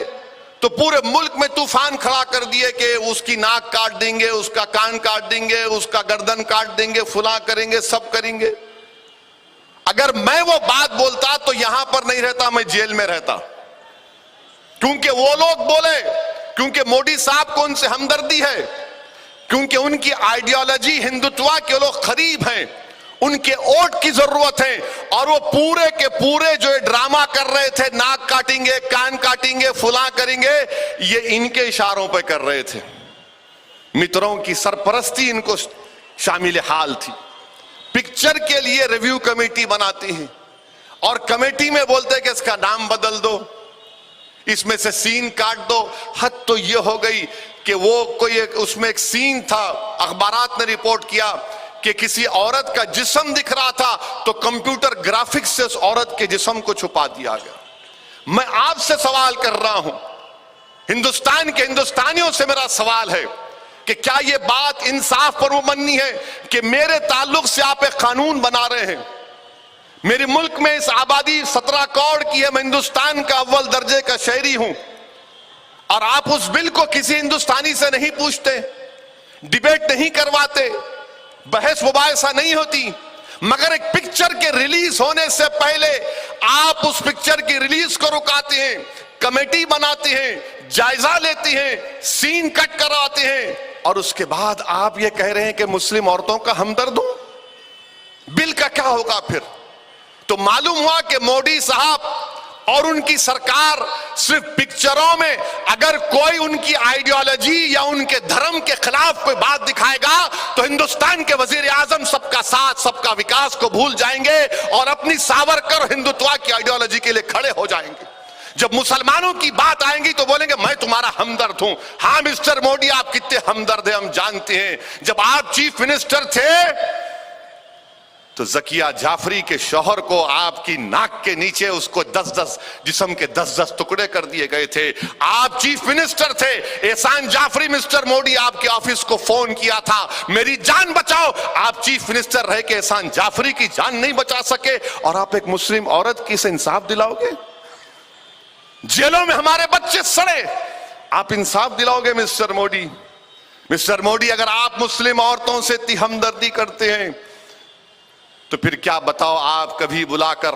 Speaker 1: तो पूरे मुल्क में तूफान खड़ा कर दिए कि उसकी नाक काट देंगे, उसका कान काट देंगे, उसका गर्दन काट देंगे, फुला करेंगे, सब करेंगे। अगर मैं वो बात बोलता तो यहां पर नहीं रहता, मैं जेल में रहता। क्योंकि वो लोग बोले, क्योंकि मोदी साहब को उनसे हमदर्दी है, क्योंकि उनकी आइडियोलॉजी हिंदुत्व के लोग करीब हैं, उनके वोट की जरूरत है। और वो पूरे के पूरे जो ड्रामा कर रहे थे, नाक काटेंगे, कान काटेंगे, फुला करेंगे, ये इनके इशारों पे कर रहे थे। मित्रों की सरपरस्ती इनको शामिल हाल थी। पिक्चर के लिए रिव्यू कमेटी बनाती है और कमेटी में बोलते हैं कि इसका नाम बदल दो, इसमें से सीन काट दो। हद तो ये हो गई कि वो कोई उसमें एक सीन था, अखबारात ने रिपोर्ट किया कि किसी औरत का जिस्म दिख रहा था तो कंप्यूटर ग्राफिक्स से उस औरत के जिस्म को छुपा दिया गया। मैं आपसे सवाल कर रहा हूं, हिंदुस्तान के हिंदुस्तानियों से मेरा सवाल है कि क्या यह बात इंसाफ पर मुबन्नी है कि मेरे ताल्लुक से आप एक कानून बना रहे हैं? मेरे मुल्क में इस आबादी 17 करोड़ की है, मैं हिंदुस्तान का अव्वल दर्जे का शहरी हूं, और आप उस बिल को किसी हिंदुस्तानी से नहीं पूछते, डिबेट नहीं करवाते, बहस मुबाहिसा नहीं होती, मगर एक पिक्चर के रिलीज होने से पहले आप उस पिक्चर की रिलीज को रुकाते हैं, कमेटी बनाते हैं, जायजा लेते हैं, सीन कट करवाते हैं, और उसके बाद आप ये कह रहे हैं कि मुस्लिम औरतों का हमदर्द हूं। बिल का क्या होगा फिर? तो मालूम हुआ कि मोदी साहब और उनकी सरकार सिर्फ पिक्चरों में अगर कोई उनकी आइडियोलॉजी या उनके धर्म के खिलाफ कोई बात दिखाएगा तो हिंदुस्तान के वजीर आजम सबका साथ सबका विकास को भूल जाएंगे और अपनी सावरकर हिंदुत्व की आइडियोलॉजी के लिए खड़े हो जाएंगे। जब मुसलमानों की बात आएंगी तो बोलेंगे मैं तुम्हारा हमदर्द हूं। हां मिस्टर मोदी, आप कितने हमदर्द हैं हम जानते हैं। जब आप चीफ मिनिस्टर थे तो जकिया जाफरी के शौहर को आपकी नाक के नीचे उसको 10-10 जिस्म के 10-10 टुकड़े कर दिए गए थे। आप चीफ मिनिस्टर थे। एहसान जाफरी मिस्टर मोदी आपके ऑफिस को फोन किया था, मेरी जान बचाओ। आप चीफ मिनिस्टर रह के एहसान जाफरी की जान नहीं बचा सके और आप एक मुस्लिम औरत की से इंसाफ दिलाओगे? जेलों में हमारे बच्चे सड़े, आप इंसाफ दिलाओगे मिस्टर मोदी? मिस्टर मोदी, अगर आप मुस्लिम औरतों से इतनी हमदर्दी करते हैं तो फिर क्या बताओ, आप कभी बुलाकर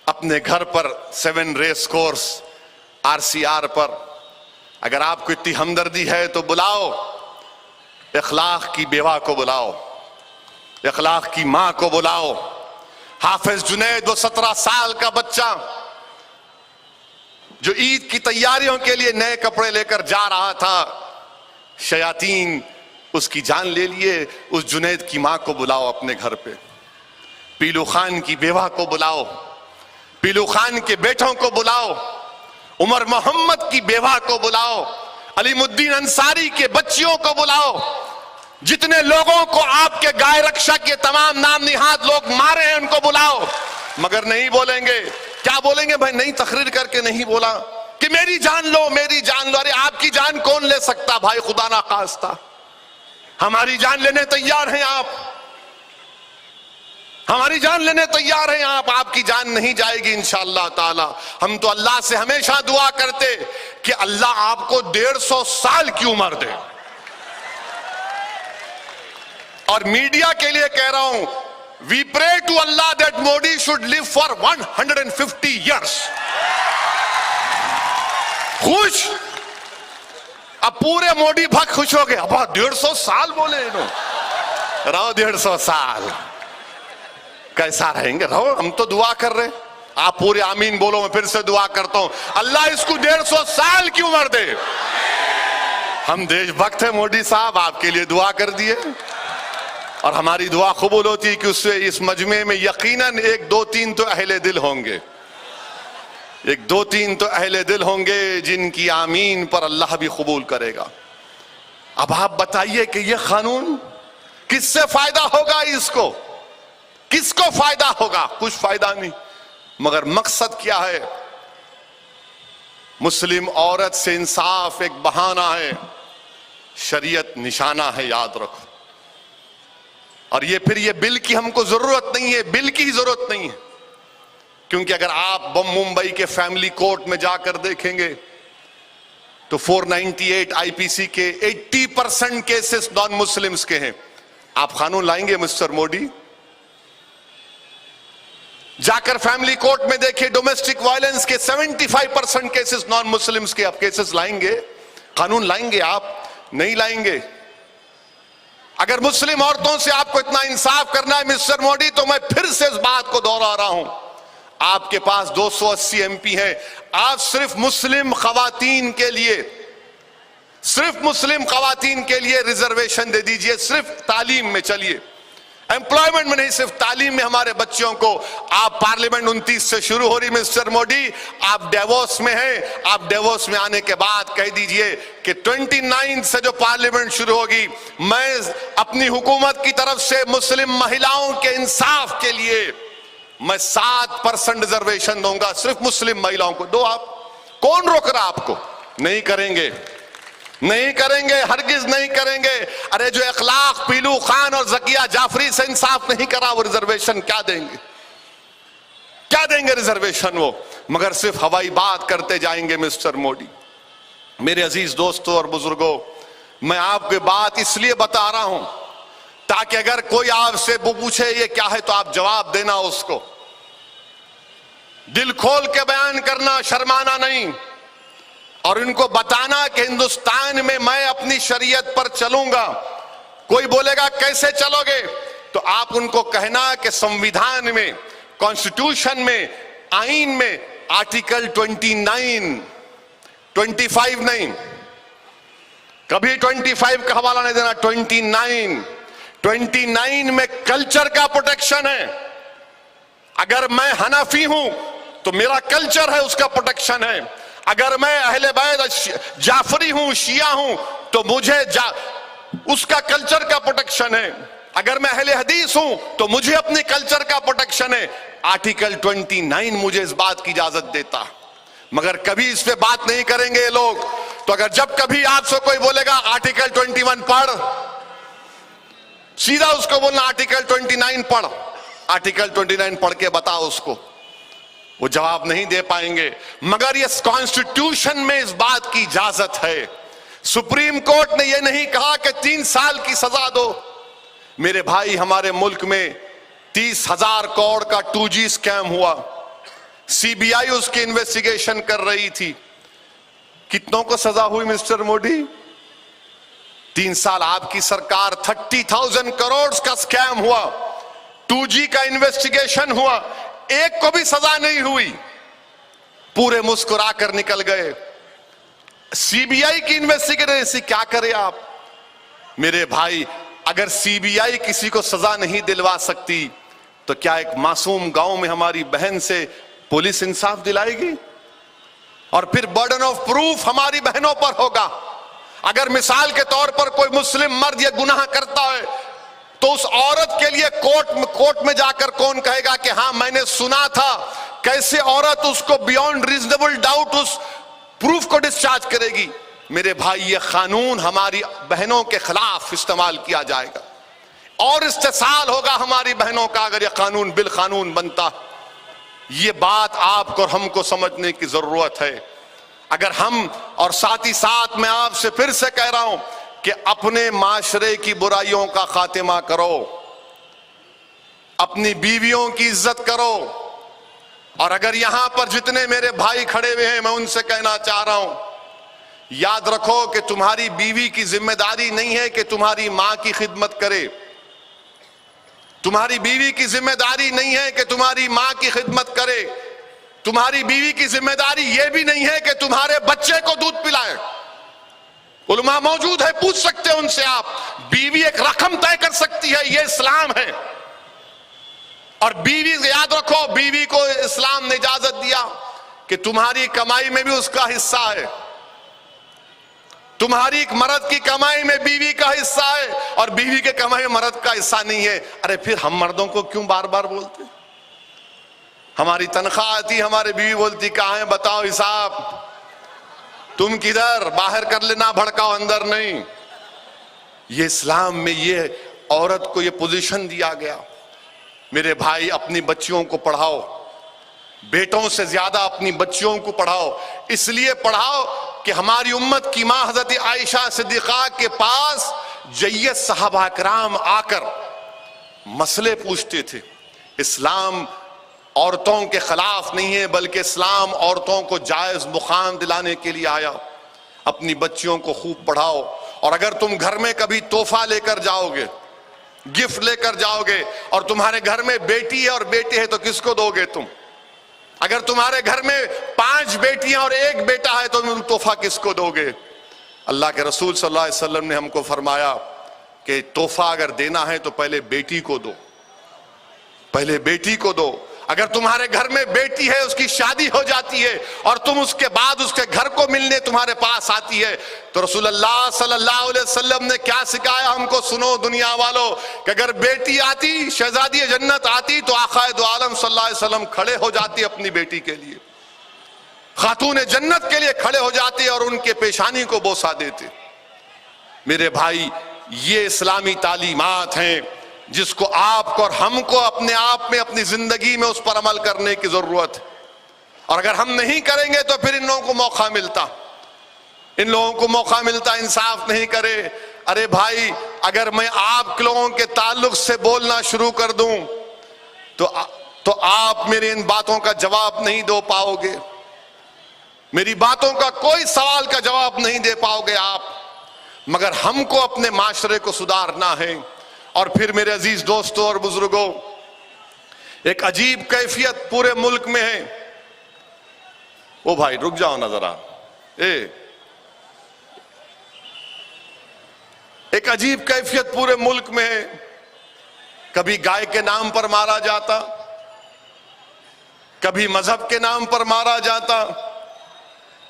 Speaker 1: अपने घर पर 7 रेस कोर्स RCR पर अगर आपको इतनी हमदर्दी है तो बुलाओ इखलाक की बेवा को, बुलाओ इखलाक की मां को, बुलाओ हाफिज जुनैद, वो 17 साल का बच्चा जो ईद की तैयारियों के लिए नए कपड़े लेकर जा रहा था, शयातीन उसकी जान ले लिए। उस जुनैद की मां को बुलाओ अपने घर पे, पीलू खान की बेवा को बुलाओ, पीलू खान के बेटों को बुलाओ, उमर मोहम्मद की बेवा को बुलाओ, अलीमुद्दीन अंसारी के बच्चियों को बुलाओ। जितने लोगों को आपके गाय रक्षा के तमाम नाम निहाद लोग मारे हैं उनको बुलाओ। मगर नहीं बोलेंगे। क्या बोलेंगे भाई? नहीं तकरीर करके नहीं बोला कि मेरी जान लो, मेरी जान लो। अरे आपकी जान कौन ले सकता भाई, खुदा ना खास्ता। हमारी जान लेने तैयार हैं आप, हमारी जान लेने तैयार हैं आप। आपकी जान नहीं जाएगी इंशाअल्लाह ताला। हम तो अल्लाह से हमेशा दुआ करते कि अल्लाह आपको 150 साल की उम्र दे। और मीडिया के लिए कह रहा हूं, we pray to Allah that Modi should live for 150 years। खुश? अब पूरे मोदी भक्त खुश हो गए। अब 150 साल बोले इन्होंने, रहो 150 साल। कैसा रहेंगे? रहो, हम तो दुआ कर रहे। आप पूरे आमीन बोलो, मैं फिर से दुआ करता हूं अल्लाह इसको 150 साल की उम्र दे। हम देशभक्त हैं मोदी साहब, आपके लिए दुआ कर दिए और हमारी दुआ कबूल होती है कि उससे इस मजमे में यकीनन 1, 2, 3 तो अहले दिल होंगे, 1, 2, 3 तो अहले दिल होंगे जिनकी आमीन पर अल्लाह भी कबूल करेगा। अब आप बताइए कि यह कानून किससे फायदा होगा? इसको किसको फायदा होगा? कुछ फायदा नहीं। मगर मकसद क्या है? मुस्लिम औरत से इंसाफ एक बहाना है, शरीयत निशाना है, याद रखो। और ये फिर ये बिल की हमको जरूरत नहीं है, बिल की ही जरूरत नहीं है। क्योंकि अगर आप मुंबई के फैमिली कोर्ट में जाकर देखेंगे तो 498 IPC के 80% केसेस नॉन मुस्लिम्स के हैं। आप कानून लाएंगे मिस्टर मोदी? जाकर फैमिली कोर्ट में देखिए, डोमेस्टिक वायलेंस के 75% केसेस नॉन मुस्लिम्स के। आप केसेस लाएंगे? कानून लाएंगे? आप नहीं लाएंगे। अगर मुस्लिम औरतों से आपको इतना इंसाफ करना है मिस्टर मोदी, तो मैं फिर से इस बात को दोहरा रहा हूं, आपके पास 280 MP हैं। आप सिर्फ मुस्लिम खवातीन के लिए, सिर्फ मुस्लिम खवातीन के लिए रिजर्वेशन दे दीजिए। सिर्फ तालीम में चलिए, एम्प्लॉयमेंट में नहीं, सिर्फ तालीम में हमारे बच्चों को। आप पार्लियामेंट 29 से शुरू हो रही मिस्टर मोदी, आप डेवोस में हैं, आप डेवोस में आने के बाद कह दीजिए कि 29 से जो पार्लियामेंट शुरू होगी, मैं अपनी हुकूमत की तरफ से मुस्लिम महिलाओं के इंसाफ के लिए मैं 7% रिजर्वेशन दूंगा। सिर्फ मुस्लिम महिलाओं को दो। आप, कौन रोक रहा आपको? नहीं करेंगे, नहीं करेंगे, हरगिज नहीं करेंगे। अरे जो इखलाक पीलू खान और जकिया जाफरी से इंसाफ नहीं करा, वो रिजर्वेशन क्या देंगे? क्या देंगे रिजर्वेशन वो? मगर सिर्फ हवाई बात करते जाएंगे मिस्टर मोदी। मेरे अजीज दोस्तों और बुजुर्गों, मैं आपको बात इसलिए बता रहा हूं ताकि अगर कोई आपसे पूछे ये क्या है तो आप जवाब देना उसको। दिल खोल के बयान करना, शर्माना नहीं, और इनको बताना कि हिंदुस्तान में मैं अपनी शरीयत पर चलूंगा। कोई बोलेगा कैसे चलोगे, तो आप उनको कहना कि संविधान में, कॉन्स्टिट्यूशन में, आईन में आर्टिकल 29, 25 नहीं, कभी 25 का हवाला नहीं देना, 29 में कल्चर का प्रोटेक्शन है। अगर मैं हनफी हूं तो मेरा कल्चर है, उसका प्रोटेक्शन है। अगर मैं अहले बैत जाफरी हूं, शिया हूं, तो मुझे उसका कल्चर का प्रोटेक्शन है। अगर मैं अहले हदीस हूं तो मुझे अपने कल्चर का प्रोटेक्शन है। आर्टिकल 29 मुझे इस बात की इजाजत देता, मगर कभी इस पे बात नहीं करेंगे ये लोग। तो अगर जब कभी आपसे कोई बोलेगा आर्टिकल 21 पढ़, सीधा उसको बोलना आर्टिकल 29 पढ़, आर्टिकल 29 पढ़ के बताओ उसको। वो जवाब नहीं दे पाएंगे, मगर ये कॉन्स्टिट्यूशन में इस बात की इजाजत है। सुप्रीम कोर्ट ने यह नहीं कहा कि 3 साल की सजा दो। मेरे भाई, हमारे मुल्क में 30,000 करोड़ का 2G स्कैम हुआ, सीबीआई उसकी इन्वेस्टिगेशन कर रही थी। कितनों को सजा हुई मिस्टर मोदी? 3 साल आपकी सरकार, 30,000 करोड़ का स्कैम हुआ, 2G का इन्वेस्टिगेशन हुआ, एक को भी सजा नहीं हुई, पूरे मुस्कुरा कर निकल गए। सीबीआई की इन्वेस्टिगेशन से क्या करे आप? मेरे भाई, अगर सीबीआई किसी को सजा नहीं दिलवा सकती तो क्या एक मासूम गांव में हमारी बहन से पुलिस इंसाफ दिलाएगी? और फिर बर्डन ऑफ प्रूफ हमारी बहनों पर होगा। अगर मिसाल के तौर पर कोई मुस्लिम मर्द यह गुनाह करता है तो उस औरत के लिए कोर्ट में जाकर कौन कहेगा कि हां मैंने सुना था? कैसे औरत उसको बियॉन्ड रीजनेबल डाउट उस प्रूफ को डिस्चार्ज करेगी? मेरे भाई, ये कानून हमारी बहनों के खिलाफ इस्तेमाल किया जाएगा और इस्तेसाल होगा हमारी बहनों का अगर यह कानून बिल कानून बनता। ये बात आपको और हमको समझने की जरूरत है। अगर हम, और साथ ही साथ मैं आपसे फिर से कह रहा हूं कि अपने माशरे की बुराइयों का खात्मा करो, अपनी बीवियों की इज्जत करो। और अगर यहां पर जितने मेरे भाई खड़े हुए हैं, मैं उनसे कहना चाह रहा हूं, याद रखो कि तुम्हारी बीवी की जिम्मेदारी नहीं है कि तुम्हारी मां की खिदमत करे। तुम्हारी बीवी की जिम्मेदारी नहीं है कि तुम्हारी मां की खिदमत करे। तुम्हारी बीवी की जिम्मेदारी यह भी नहीं है कि तुम्हारे बच्चे को दूध पिलाए। उलमा मौजूद है, पूछ सकते हैं उनसे आप। बीवी एक रकम तय कर सकती है, यह इस्लाम है। और बीवी, याद रखो, बीवी को इस्लाम ने इजाजत दिया कि तुम्हारी कमाई में भी उसका हिस्सा है। तुम्हारी मर्द की कमाई में बीवी का हिस्सा है और बीवी के कमाई में मर्द का हिस्सा नहीं है। अरे फिर हम मर्दों को क्यों बार बार बोलते? हमारी तनख्वाह आती, हमारी बीवी बोलती कहां है बताओ हिसाब, तुम किधर, बाहर कर लेना, भड़काओ, अंदर नहीं। ये इस्लाम में ये औरत को ये पोजीशन दिया गया। मेरे भाई, अपनी बच्चियों को पढ़ाओ, बेटों से ज्यादा अपनी बच्चियों को पढ़ाओ। इसलिए पढ़ाओ कि हमारी उम्मत की मां हजरत आयशा सिद्दीका के पास जय्यद सहाबा कराम आकर मसले पूछते थे। इस्लाम औरतों के खिलाफ नहीं है, बल्कि इस्लाम औरतों को जायज मुकाम दिलाने के लिए आया। अपनी बच्चियों को खूब पढ़ाओ। और अगर तुम घर में कभी तोहफा लेकर जाओगे, गिफ्ट लेकर जाओगे, और तुम्हारे घर में बेटी है और बेटे है, तो किसको दोगे तुम? अगर तुम्हारे घर में 5 बेटियां और 1 बेटा है तो तुम तोहफा किसको दोगे? अल्लाह के रसूल सल्लल्लाहु अलैहि वसल्लम ने हमको फरमाया कि तोहफा अगर देना है तो पहले बेटी को दो, पहले बेटी को दो। अगर तुम्हारे घर में बेटी है, उसकी शादी हो जाती है और तुम उसके बाद उसके घर को मिलने तुम्हारे पास आती है, तो रसूलुल्लाह सल्लल्लाहु अलैहि वसल्लम ने क्या सिखाया हमको? सुनो दुनिया वालों, कि अगर बेटी आती, शहजादी जन्नत आती, तो आक़ाए दो आलम सल्लल्लाहु अलैहि वसल्लम खड़े हो जाती अपनी बेटी के लिए, खातून जन्नत के लिए खड़े हो जाते और उनके पेशानी को बोसा देते। मेरे भाई, ये इस्लामी तालीमात हैं जिसको आपको और हमको अपने आप में, अपनी जिंदगी में उस पर अमल करने की जरूरत है। और अगर हम नहीं करेंगे तो फिर इन लोगों को मौका मिलता, इन लोगों को मौका मिलता इंसाफ नहीं करे। अरे भाई, अगर मैं आप लोगों के ताल्लुक से बोलना शुरू कर दूं तो आप मेरी इन बातों का जवाब नहीं दे पाओगे, मेरी बातों का कोई सवाल का जवाब नहीं दे पाओगे आप। मगर हमको अपने माशरे को सुधारना है। और फिर मेरे अजीज दोस्तों और बुजुर्गों, एक अजीब कैफियत पूरे मुल्क में है। ओ भाई रुक जाओ ना जरा, एक अजीब कैफियत पूरे मुल्क में है। कभी गाय के नाम पर मारा जाता, कभी मजहब के नाम पर मारा जाता,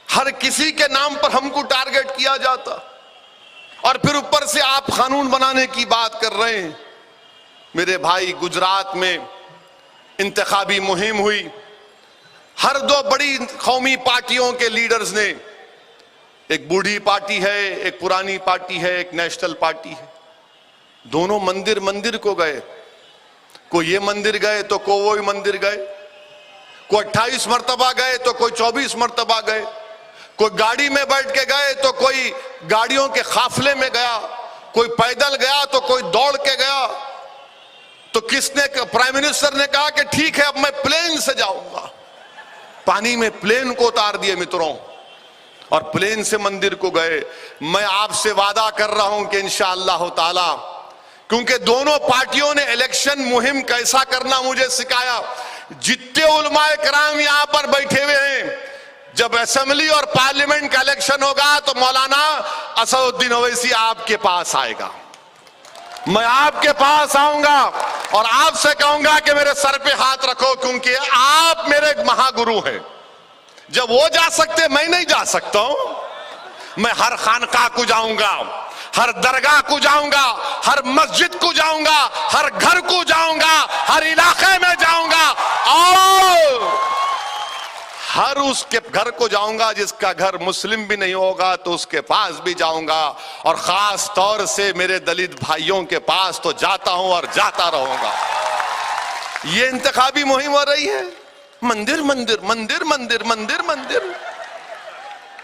Speaker 1: हर किसी के नाम पर हमको टारगेट किया जाता, और फिर ऊपर से आप कानून बनाने की बात कर रहे हैं। मेरे भाई, गुजरात में इंतखाबी मुहिम हुई, हर दो बड़ी कौमी पार्टियों के लीडर्स ने, एक बूढ़ी पार्टी है, एक पुरानी पार्टी है, एक नेशनल पार्टी है, दोनों मंदिर मंदिर को गए। कोई ये मंदिर गए तो कोई वो मंदिर गए, कोई 28 मरतबा गए तो कोई 24 मरतबा गए, कोई गाड़ी में बैठ के गए तो कोई गाड़ियों के काफिले में गया, कोई पैदल गया तो कोई दौड़ के गया। तो किसने, प्राइम मिनिस्टर ने कहा कि ठीक है अब मैं प्लेन से जाऊंगा। पानी में प्लेन को उतार दिए मित्रों, और प्लेन से मंदिर को गए। मैं आपसे वादा कर रहा हूं कि इंशाअल्लाह ताला, क्योंकि दोनों पार्टियों ने इलेक्शन मुहिम कैसा करना मुझे सिखाया। जितने उलमाए कराम यहां पर बैठे हुए हैं, जब असेंबली और पार्लियामेंट का इलेक्शन होगा तो मौलाना असदुद्दीन ओवैसी आपके पास आएगा, मैं आपके पास आऊंगा और आपसे कहूंगा कि मेरे सर पे हाथ रखो, क्योंकि आप मेरे महागुरु हैं। जब वो जा सकते मैं नहीं जा सकता हूं। मैं हर खानकाह को जाऊंगा, हर दरगाह को जाऊंगा, हर मस्जिद को जाऊंगा, हर घर को जाऊंगा, हर इलाके में जाऊंगा, और हर उसके घर को जाऊंगा जिसका घर मुस्लिम भी नहीं होगा तो उसके पास भी जाऊंगा, और खास तौर से मेरे दलित भाइयों के पास तो जाता हूं और जाता रहूंगा। ये इंतखाबी मुहिम हो रही है, मंदिर मंदिर मंदिर मंदिर मंदिर मंदिर।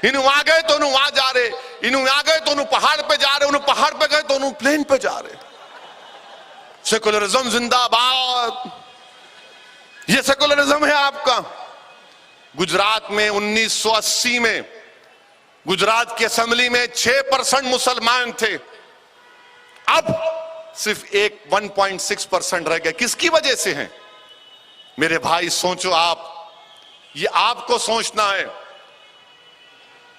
Speaker 1: इन्हों आ गए तो उन्हों वहां जा रहे, इन्हों आ गए तो उन्हों पहाड़ पे जा रहे, उन्हों पहाड़ पे गए तो उन्हों प्लेन पे जा रहे। सेकुलरिज्म जिंदाबाद, ये सेकुलरिज्म है आपका। गुजरात में 1980 में गुजरात की असेंबली में 6% मुसलमान थे, अब सिर्फ 1.6% रह गए। किसकी वजह से हैं? मेरे भाई सोचो आप, ये आपको सोचना है।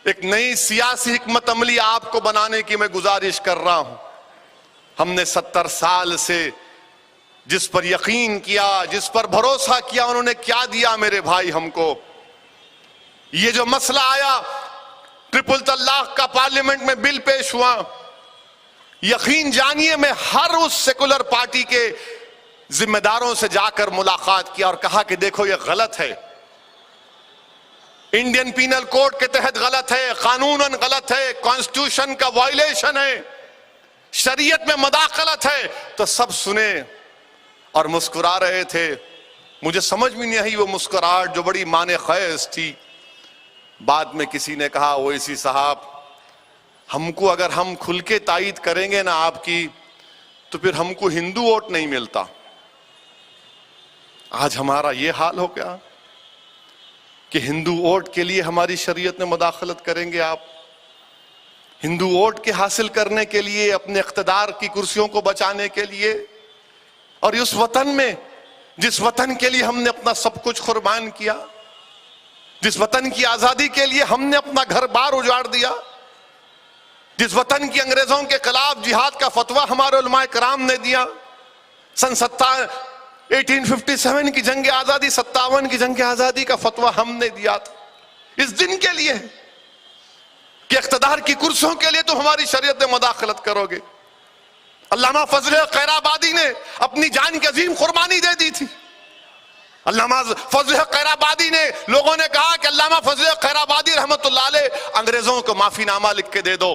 Speaker 1: एक नई सियासी हिकमत अमली आपको बनाने की मैं गुजारिश कर रहा हूं। हमने 70 साल से जिस पर यकीन किया, जिस पर भरोसा किया, उन्होंने क्या दिया मेरे भाई हमको। ये जो मसला आया, ट्रिपल तलाक का पार्लियामेंट में बिल पेश हुआ, यकीन जानिए मैं हर उस सेकुलर पार्टी के जिम्मेदारों से जाकर मुलाकात किया और कहा कि देखो ये गलत है, इंडियन पीनल कोड के तहत गलत है, कानूनन गलत है, कॉन्स्टिट्यूशन का वायलेशन है, शरीयत में मदाखलत है। तो सब सुने और मुस्कुरा रहे थे। मुझे समझ में नहीं आई वो मुस्कुराहट जो बड़ी माने खैज थी। बाद में किसी ने कहा, ओवैसी साहब हमको, अगर हम खुल के तायीद करेंगे ना आपकी, तो फिर हमको हिंदू वोट नहीं मिलता। आज हमारा ये हाल हो गया कि हिंदू वोट के लिए हमारी शरीयत में मुदाखलत करेंगे आप। हिंदू वोट के हासिल करने के लिए, अपने इख्तिदार की कुर्सियों को बचाने के लिए, और उस वतन में, जिस वतन के लिए हमने अपना सब कुछ कुर्बान किया, जिस वतन की आजादी के लिए हमने अपना घर बार उजाड़ दिया, जिस वतन की अंग्रेजों के खिलाफ जिहाद का फतवा हमारे उलमाए कराम ने दिया। सन 1857 की जंग आजादी, 57 की जंग आजादी का फतवा हमने दिया था इस दिन के लिए कि इख्तिदार की कुर्सियों के लिए तुम हमारी शरीयत में मुदाखलत करोगे। अल्लामा फजल खैराबादी ने अपनी जान की अजीम कुर्बानी दे दी थी। अल्लामा फजल खैराबादी ने, लोगों ने कहा कि अल्लामा फजल खैराबादी रहमतुल्लाह अलैह अंग्रेजों को माफीनामा लिख के दे दो,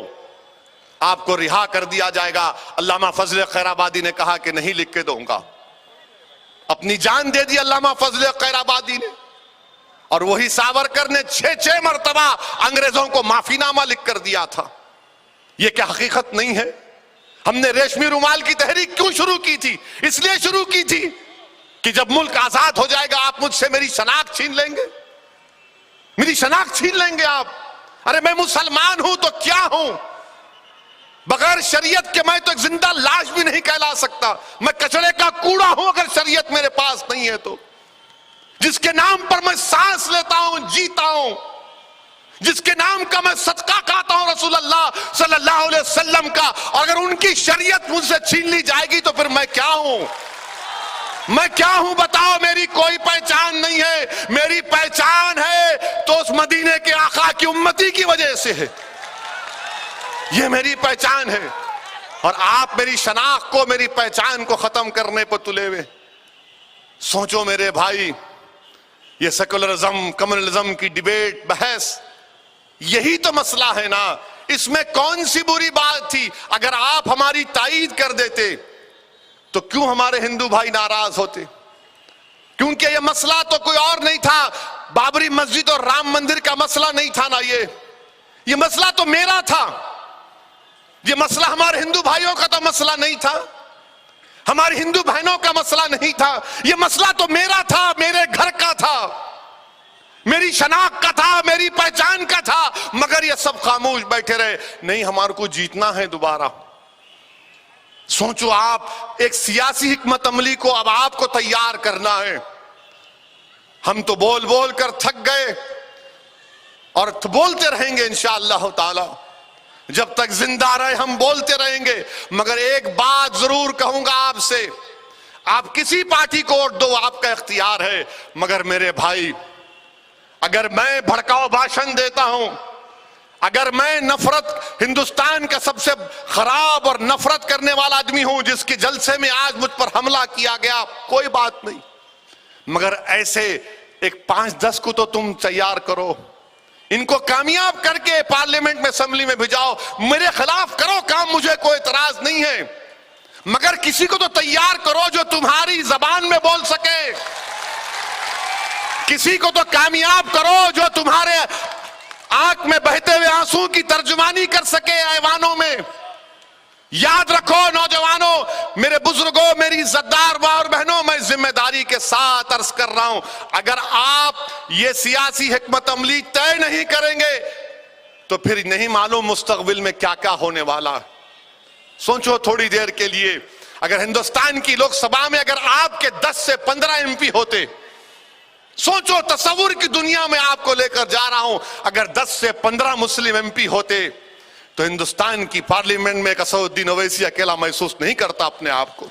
Speaker 1: आपको रिहा कर दिया जाएगा। अल्लामा फजल खैराबादी ने कहा कि नहीं लिख के दूंगा। अपनी जान दे दी अल्लामा फजल खैराबादी ने। और वही सावरकर ने 6 मरतबा अंग्रेजों को माफीनामा लिख कर दिया था। यह क्या हकीकत नहीं है? हमने रेशमी रुमाल की तहरीक क्यों शुरू की थी? इसलिए शुरू की थी कि जब मुल्क आजाद हो जाएगा आप मुझसे मेरी शनाख्त छीन लेंगे, मेरी शनाख्त छीन लेंगे आप। अरे मैं मुसलमान हूं तो क्या हूं? बगैर शरीयत के मैं तो एक जिंदा लाश भी नहीं कहला सकता। मैं कचरे का कूड़ा हूं अगर शरीयत मेरे पास नहीं है तो। जिसके नाम पर मैं सांस लेता हूं, जीता हूं, जिसके नाम का मैं सदका खाता हूं रसूलुल्लाह सल्लल्लाहु अलैहि वसल्लम का, अगर उनकी शरीयत मुझसे छीन ली जाएगी तो फिर मैं क्या हूं?
Speaker 2: मैं क्या हूं बताओ? मेरी कोई पहचान नहीं है। मेरी पहचान है तो उस मदीने के आका की उम्मती की वजह से है। ये मेरी पहचान है। और आप मेरी शनाख्त को, मेरी पहचान को खत्म करने पर तुले हुए। सोचो मेरे भाई, ये सेकुलरिज्म कम्युनलिज्म की डिबेट, बहस, यही तो मसला है ना। इसमें कौन सी बुरी बात थी? अगर आप हमारी ताईद कर देते तो क्यों हमारे हिंदू भाई नाराज होते? क्योंकि यह मसला तो कोई और नहीं था। बाबरी मस्जिद और राम मंदिर का मसला नहीं था ना। ये मसला तो मेरा था। ये मसला हमारे हिंदू भाइयों का तो मसला नहीं था। हमारी हिंदू बहनों का मसला नहीं था। ये मसला तो मेरा था, मेरे घर का था, मेरी शनाख्त का था, मेरी पहचान का था। मगर ये सब खामोश बैठे रहे। नहीं, हमारे को जीतना है दोबारा। सोचो आप, एक सियासी हिकमत अमली को अब आपको तैयार करना है। हम तो बोल बोल कर थक गए और बोलते रहेंगे इंशाअल्लाह ताला। जब तक जिंदा रहे हम बोलते रहेंगे। मगर एक बात जरूर कहूंगा आपसे, आप किसी पार्टी को वोट दो, आपका इख्तियार है। मगर मेरे भाई, अगर मैं भड़काऊ भाषण देता हूं, अगर मैं नफरत, हिंदुस्तान का सबसे खराब और नफरत करने वाला आदमी हूं, जिसके जलसे में आज मुझ पर हमला किया गया, कोई बात नहीं। मगर ऐसे एक 5-10 को तो तुम तैयार करो। इनको कामयाब करके पार्लियामेंट में, असेंबली में भिजाओ। मेरे खिलाफ करो काम, मुझे कोई एतराज नहीं है। मगर किसी को तो तैयार करो जो तुम्हारी जबान में बोल सके। किसी को तो कामयाब करो जो तुम्हारे आंख में बहते हुए आंसू की तर्जुमानी कर सके ऐवानों में। याद रखो नौजवानों, मेरे बुजुर्गों, मेरी इज्जतदार मां और बहनों, मैं जिम्मेदारी के साथ अर्ज कर रहा हूं, अगर आप ये सियासी हिकमत अमली तय नहीं करेंगे तो फिर नहीं मालूम मुस्तकबिल में क्या क्या होने वाला। सोचो थोड़ी देर के लिए, अगर हिंदुस्तान की लोकसभा में अगर आपके 10 से 15 एमपी होते, सोचो, तस्वुर की दुनिया में आपको लेकर जा रहा हूं, अगर 10 से 15 मुस्लिम एमपी होते तो हिंदुस्तान की पार्लियामेंट में असदुद्दीन ओवैसी अकेला महसूस नहीं करता अपने आप को।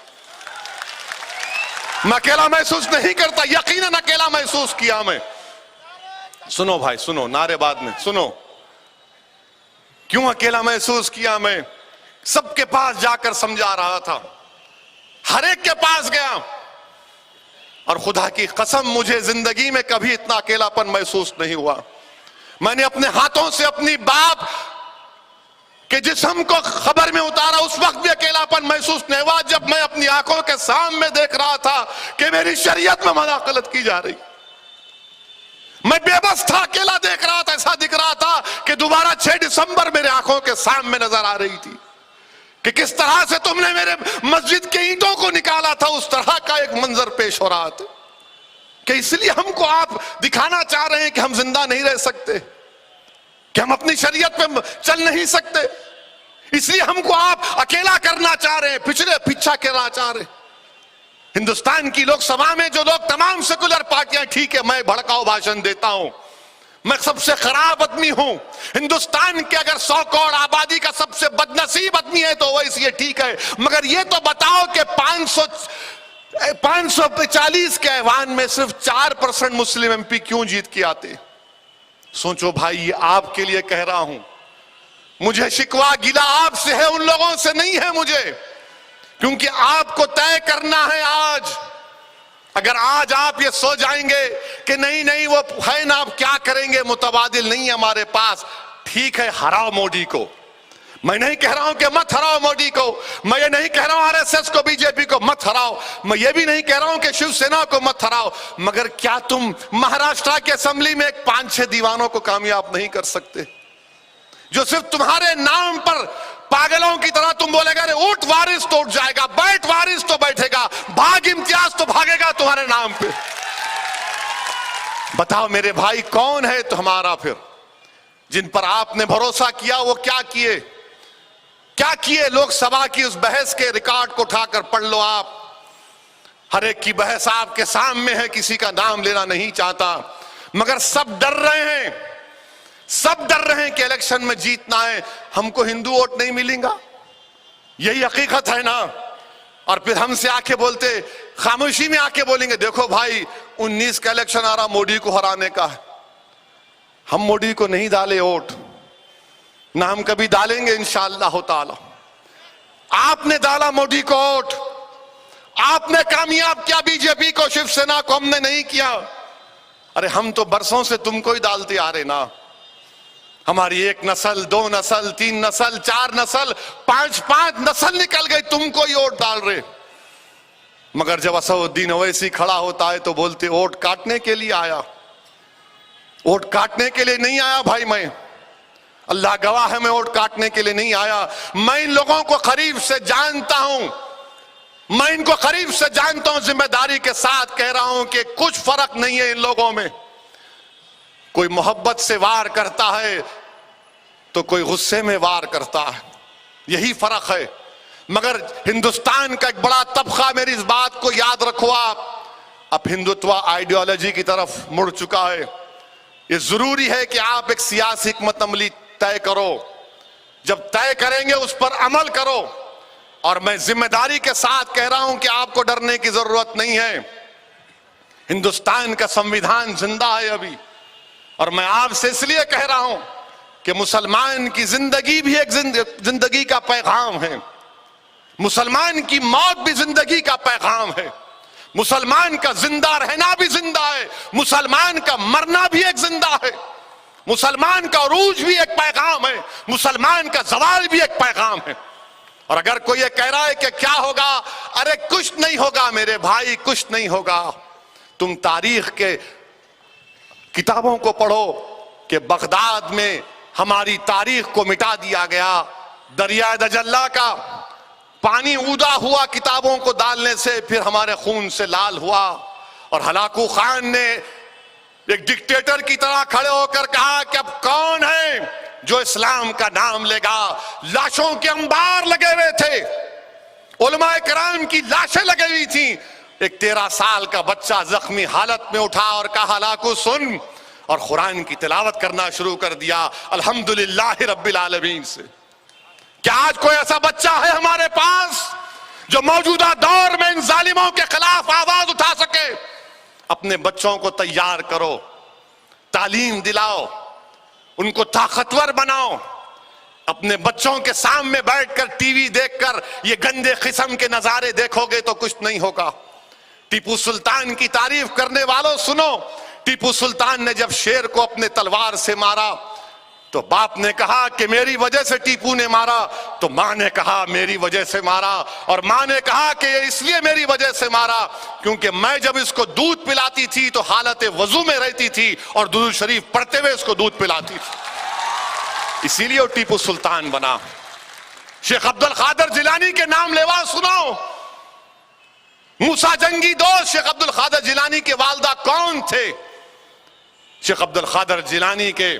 Speaker 2: मैं अकेला महसूस नहीं करता, यकीनन अकेला महसूस किया मैं। सुनो भाई, सुनो, नारेबाद में सुनो, क्यों अकेला महसूस किया मैं? सबके पास जाकर समझा रहा था, हर एक के पास गया, और खुदा की कसम मुझे जिंदगी में कभी इतना अकेलापन महसूस नहीं हुआ। मैंने अपने हाथों से अपनी बाप के जिस्म को खबर में उतारा, उस वक्त भी अकेलापन महसूस नहीं हुआ जब मैं अपनी आंखों के सामने देख रहा था कि मेरी शरीयत में मुदाखलत की जा रही। मैं बेबस था, अकेला देख रहा था। ऐसा दिख रहा था कि दोबारा 6 दिसंबर मेरे आंखों के सामने नजर आ रही थी कि किस तरह से तुमने मेरे मस्जिद के ईंटों को निकाला था। उस तरह का एक मंजर पेश हो रहा था कि इसलिए हमको आप दिखाना चाह रहे हैं कि हम जिंदा नहीं रह सकते, कि हम अपनी शरीयत पे चल नहीं सकते, इसलिए हमको आप अकेला करना चाह रहे हैं, पीछा करना चाह रहे हैं। हिंदुस्तान की लोकसभा में जो लोग, तमाम सेकुलर पार्टियां, ठीक है मैं भड़काऊ भाषण देता हूं, मैं सबसे खराब आदमी हूं, हिंदुस्तान के अगर 100 करोड़ आबादी का सबसे बदनसीब आदमी है तो वैसे ये ठीक है। मगर ये तो बताओ कि 540 के ऐवान में सिर्फ 4% मुस्लिम एमपी क्यों जीत के आते? सोचो भाई, ये आपके लिए कह रहा हूं। मुझे शिकवा गिला आपसे है, उन लोगों से नहीं है मुझे, क्योंकि आपको तय करना है आज। अगर आज आप ये सो जाएंगे कि नहीं नहीं वो है ना, आप क्या करेंगे, मुतबादिल नहीं है हमारे पास, ठीक है, हराओ मोदी को। मैं नहीं कह रहा हूं कि मत हराओ मोदी को, मैं ये नहीं कह रहा हूं आरएसएस को, बीजेपी को मत हराओ, मैं ये भी नहीं कह रहा हूं कि शिवसेना को मत हराओ। मगर क्या तुम महाराष्ट्र की असेंबली में 5-6 दीवानों को कामयाब नहीं कर सकते, जो सिर्फ तुम्हारे नाम पर पागलों की तरह तुम बोलेगा, अरे उठ वारिस तो उठ जाएगा, बैठ वारिस तो बैठेगा, भाग इम्तियाज तो भागेगा तुम्हारे नाम पे। बताओ मेरे भाई, कौन है तुम्हारा फिर जिन पर आपने भरोसा किया? वो क्या किए, क्या किए? लोकसभा की उस बहस के रिकॉर्ड को उठाकर पढ़ लो आप। हर एक की बहस आपके सामने है, किसी का नाम लेना नहीं चाहता, मगर सब डर रहे हैं, सब डर रहे हैं कि इलेक्शन में जीतना है, हमको हिंदू वोट नहीं मिलेगा। यही हकीकत है ना। और फिर हमसे आके बोलते, खामोशी में आके बोलेंगे देखो भाई 19 का इलेक्शन आ रहा, मोदी को हराने का है। हम मोदी को नहीं डाले वोट, ना हम कभी डालेंगे इंशाअल्लाह ताला। आपने डाला मोदी को वोट, आपने कामयाब किया बीजेपी को, शिवसेना को हमने नहीं किया। अरे हम तो बरसों से तुमको ही डालते आ रहे ना। हमारी 1 नस्ल, 2 नस्ल, 3 नस्ल, 4 नस्ल, 5 नस्ल निकल गई, तुमको ही वोट डाल रहे। मगर जब असदुद्दीन ओवैसी खड़ा होता है तो बोलते वोट काटने के लिए आया। वोट काटने के लिए नहीं आया भाई, मैं अल्लाह गवाह है, मैं वोट काटने के लिए नहीं आया। मैं इन लोगों को करीब से जानता हूं, मैं इनको करीब से जानता हूं, जिम्मेदारी के साथ कह रहा हूं कि कुछ फर्क नहीं है इन लोगों में। कोई मोहब्बत से वार करता है तो कोई गुस्से में वार करता है, यही फर्क है। मगर हिंदुस्तान का एक बड़ा तबका, मेरी इस बात को याद रखो आप, अब हिंदुत्व आइडियोलॉजी की तरफ मुड़ चुका है। ये जरूरी है कि आप एक सियासी हिकमत अमली तय करो, जब तय करेंगे उस पर अमल करो। और मैं जिम्मेदारी के साथ कह रहा हूं कि आपको डरने की जरूरत नहीं है। हिंदुस्तान का संविधान जिंदा है अभी, और मैं आपसे इसलिए कह रहा हूं कि मुसलमान की जिंदगी भी एक जिंदगी का पैगाम है, मुसलमान की मौत भी जिंदगी का पैगाम है, मुसलमान का जिंदा रहना भी जिंदा है, मुसलमान का मरना भी एक जिंदा है, मुसलमान का अरूज भी एक पैगाम है, मुसलमान का जवाल भी एक पैगाम है। और अगर कोई ये कह रहा है कि क्या होगा, अरे कुछ नहीं होगा मेरे भाई, कुछ नहीं होगा। तुम तारीख के किताबों को पढ़ो कि बगदाद में हमारी तारीख को मिटा दिया गया, दरिया दजल्ला का पानी ऊदा हुआ किताबों को डालने से, फिर हमारे खून से लाल हुआ। और हलाकू खान ने एक डिक्टेटर की तरह खड़े होकर कहा कि अब कौन है जो इस्लाम का नाम लेगा। लाशों के अंबार लगे हुए थे, उलमाए किराम की लाशें लगी हुई थी। एक 13 साल का बच्चा जख्मी हालत में उठा और कहा हलाकू सुन, और कुरान की तिलावत करना शुरू कर दिया अल्हम्दुलिल्लाह रब्बिल आलमीन से। क्या आज कोई ऐसा बच्चा है हमारे पास जो मौजूदा दौर में इन जालिमों के खिलाफ आवाज उठा सके? अपने बच्चों को तैयार करो, तालीम दिलाओ, उनको ताकतवर बनाओ। अपने बच्चों के सामने बैठकर टीवी देखकर ये गंदे किस्म के नजारे देखोगे तो कुछ नहीं होगा। टीपू सुल्तान की तारीफ करने वालों सुनो, टीपू सुल्तान ने जब शेर को अपने तलवार से मारा तो बाप ने कहा कि मेरी वजह से टीपू ने मारा, तो मां ने कहा मेरी वजह से मारा, और मां ने कहा कि ये इसलिए मेरी वजह से मारा क्योंकि मैं जब इसको दूध पिलाती थी तो हालत वजू में रहती थी और दुरूद शरीफ पढ़ते हुए इसको दूध पिलाती थी, इसीलिए वो टीपू सुल्तान बना। शेख अब्दुल कादिर जिलानी के नाम लेवा सुनो, मूसा जंगी दोस्त शेख अब्दुल कादिर जिलानी के वालदा कौन थे? शेख अब्दुल कादिर जिलानी के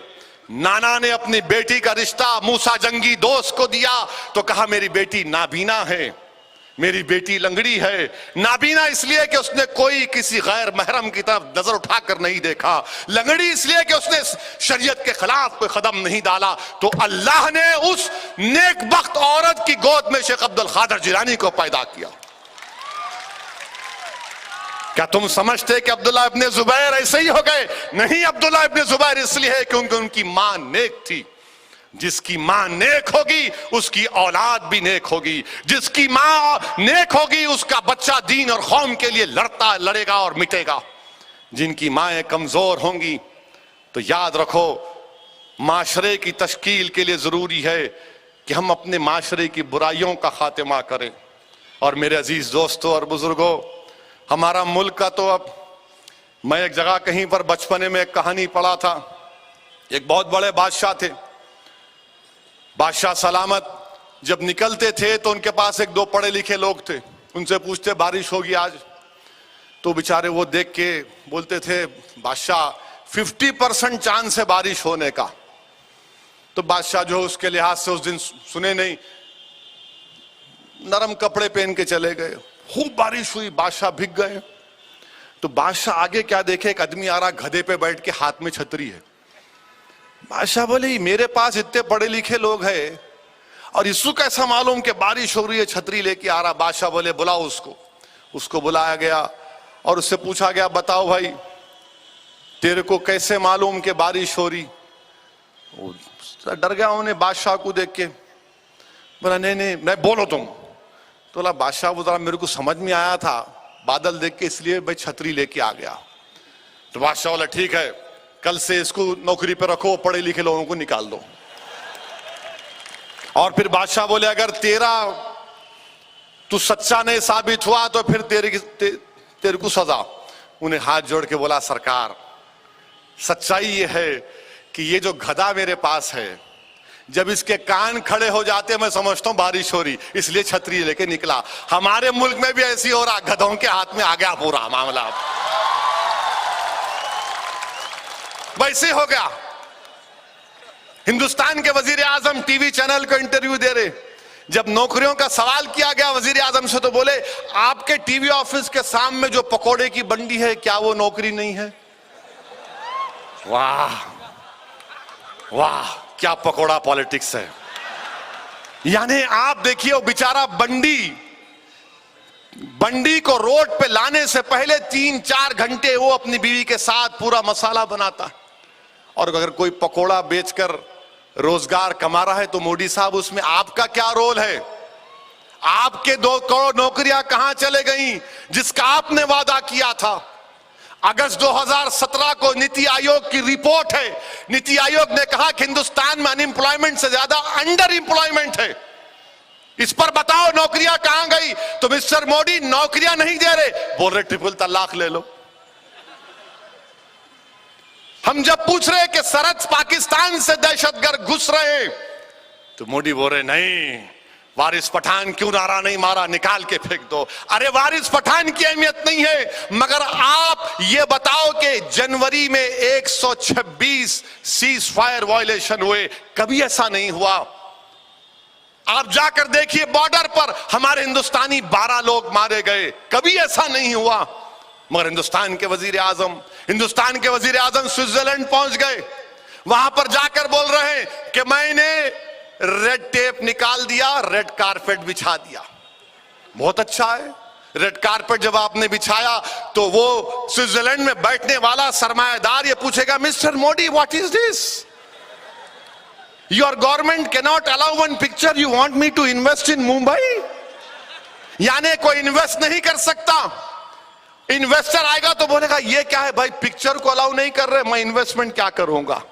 Speaker 2: नाना ने अपनी बेटी का रिश्ता मूसा जंगी दोस्त को दिया तो कहा मेरी बेटी नाबीना है, मेरी बेटी लंगड़ी है। नाबीना इसलिए कि उसने कोई किसी गैर महरम की तरफ नजर उठाकर नहीं देखा, लंगड़ी इसलिए कि उसने शरीयत के खिलाफ कोई कदम नहीं डाला। तो अल्लाह ने उस नेकबख्त औरत की गोद में शेख अब्दुल कादिर जिलानी को पैदा किया। क्या तुम समझते कि अब्दुल्ला इब्ने जुबैर ऐसे ही हो गए? नहीं, अब्दुल्ला इब्ने जुबैर इसलिए है क्योंकि उनकी मां नेक थी। जिसकी मां नेक होगी उसकी औलाद भी नेक होगी, जिसकी मां नेक होगी उसका बच्चा दीन और कौम के लिए लड़ेगा और मिटेगा। जिनकी माएं कमजोर होंगी तो याद रखो माशरे की तश्कील के लिए जरूरी है कि हम अपने माशरे की बुराइयों का खात्मा करें। और मेरे अजीज दोस्तों और बुजुर्गों, हमारा मुल्क का तो अब, मैं एक जगह कहीं पर बचपने में एक कहानी पढ़ा था। एक बहुत बड़े बादशाह थे, बादशाह सलामत जब निकलते थे तो उनके पास एक दो पढ़े लिखे लोग थे, उनसे पूछते बारिश होगी आज, तो बेचारे वो देख के बोलते थे बादशाह 50% चांस है बारिश होने का। तो बादशाह जो उसके लिहाज से उस दिन सुने नहीं, नरम कपड़े पहन के चले गए। खूब बारिश हुई, बादशाह भीग गए। तो बादशाह आगे क्या देखे, एक आदमी आ रहा गधे पे बैठ के, हाथ में छतरी है। बादशाह बोले मेरे पास इतने पढ़े लिखे लोग हैं और यीशु कैसा मालूम कि बारिश हो रही है, छतरी लेके आ रहा। बादशाह बोले बुलाओ उसको बुलाया गया और उससे पूछा गया, बताओ भाई तेरे को कैसे मालूम कि बारिश हो रही? वो डर गया उन्हें बादशाह को देख के, बोला नहीं बोलो तुम। तो बोला बादशाह, वो जरा मेरे को समझ में आया था बादल देख के, इसलिए भाई छतरी लेके आ गया। तो बादशाह बोला ठीक है, कल से इसको नौकरी पे रखो, पढ़े लिखे लोगों को निकाल दो। और फिर बादशाह बोले अगर तू सच्चा नहीं साबित हुआ तो फिर तेरे को सजा। उन्हें हाथ जोड़ के बोला सरकार, सच्चाई ये है कि ये जो गधा मेरे पास है, जब इसके कान खड़े हो जाते मैं समझता हूं बारिश हो रही, इसलिए छतरी लेके निकला। हमारे मुल्क में भी ऐसी हो रहा, गधों के हाथ में आ गया पूरा मामला, वैसे हो गया। हिंदुस्तान के वजीर आजम टीवी चैनल को इंटरव्यू दे रहे, जब नौकरियों का सवाल किया गया वजीर आजम से तो बोले आपके टीवी ऑफिस के सामने जो पकोड़े की बंडी है क्या वो नौकरी नहीं है? वाह वाह, क्या पकोड़ा पॉलिटिक्स है। यानी आप देखिए वो बेचारा बंडी को रोड पे लाने से पहले 3-4 घंटे वो अपनी बीवी के साथ पूरा मसाला बनाता। और अगर कोई पकोड़ा बेचकर रोजगार कमा रहा है तो मोदी साहब उसमें आपका क्या रोल है? आपके 2 करोड़ नौकरियां कहां चले गई जिसका आपने वादा किया था? अगस्त 2017 को नीति आयोग की रिपोर्ट है, नीति आयोग ने कहा कि हिंदुस्तान में अनएम्प्लॉयमेंट से ज्यादा अंडर एम्प्लॉयमेंट है। इस पर बताओ नौकरियां कहां गई? तो मिस्टर मोदी नौकरियां नहीं दे रहे, बोल रहे ट्रिपल तलाक ले लो। हम जब पूछ रहे कि सरहद पाकिस्तान से दहशतगर्द घुस रहे तो मोदी बोल रहे नहीं, वारिस पठान क्यों नारा नहीं मारा, निकाल के फेंक दो। अरे वारिस पठान की अहमियत नहीं है, मगर आप ये बताओ कि जनवरी में 126 सीज फायर वायलेशन हुए, कभी ऐसा नहीं हुआ। आप जाकर देखिए बॉर्डर पर हमारे हिंदुस्तानी 12 लोग मारे गए, कभी ऐसा नहीं हुआ। मगर हिंदुस्तान के वजीर आजम स्विट्जरलैंड पहुंच गए, वहां पर जाकर बोल रहे हैं कि मैंने रेड टेप निकाल दिया, रेड कारपेट बिछा दिया। बहुत अच्छा है, रेड कारपेट जब आपने बिछाया तो वो स्विट्जरलैंड में बैठने वाला सरमायादार ये पूछेगा mister Modi what is this? Your government can not allow one picture, you want me to invest in Mumbai? यानी कोई इन्वेस्ट नहीं कर सकता। इन्वेस्टर आएगा तो बोलेगा ये क्या है भाई, पिक्चर को अलाउ नहीं कर रहे, मैं इन्वेस्टमेंट क्या करूंगा?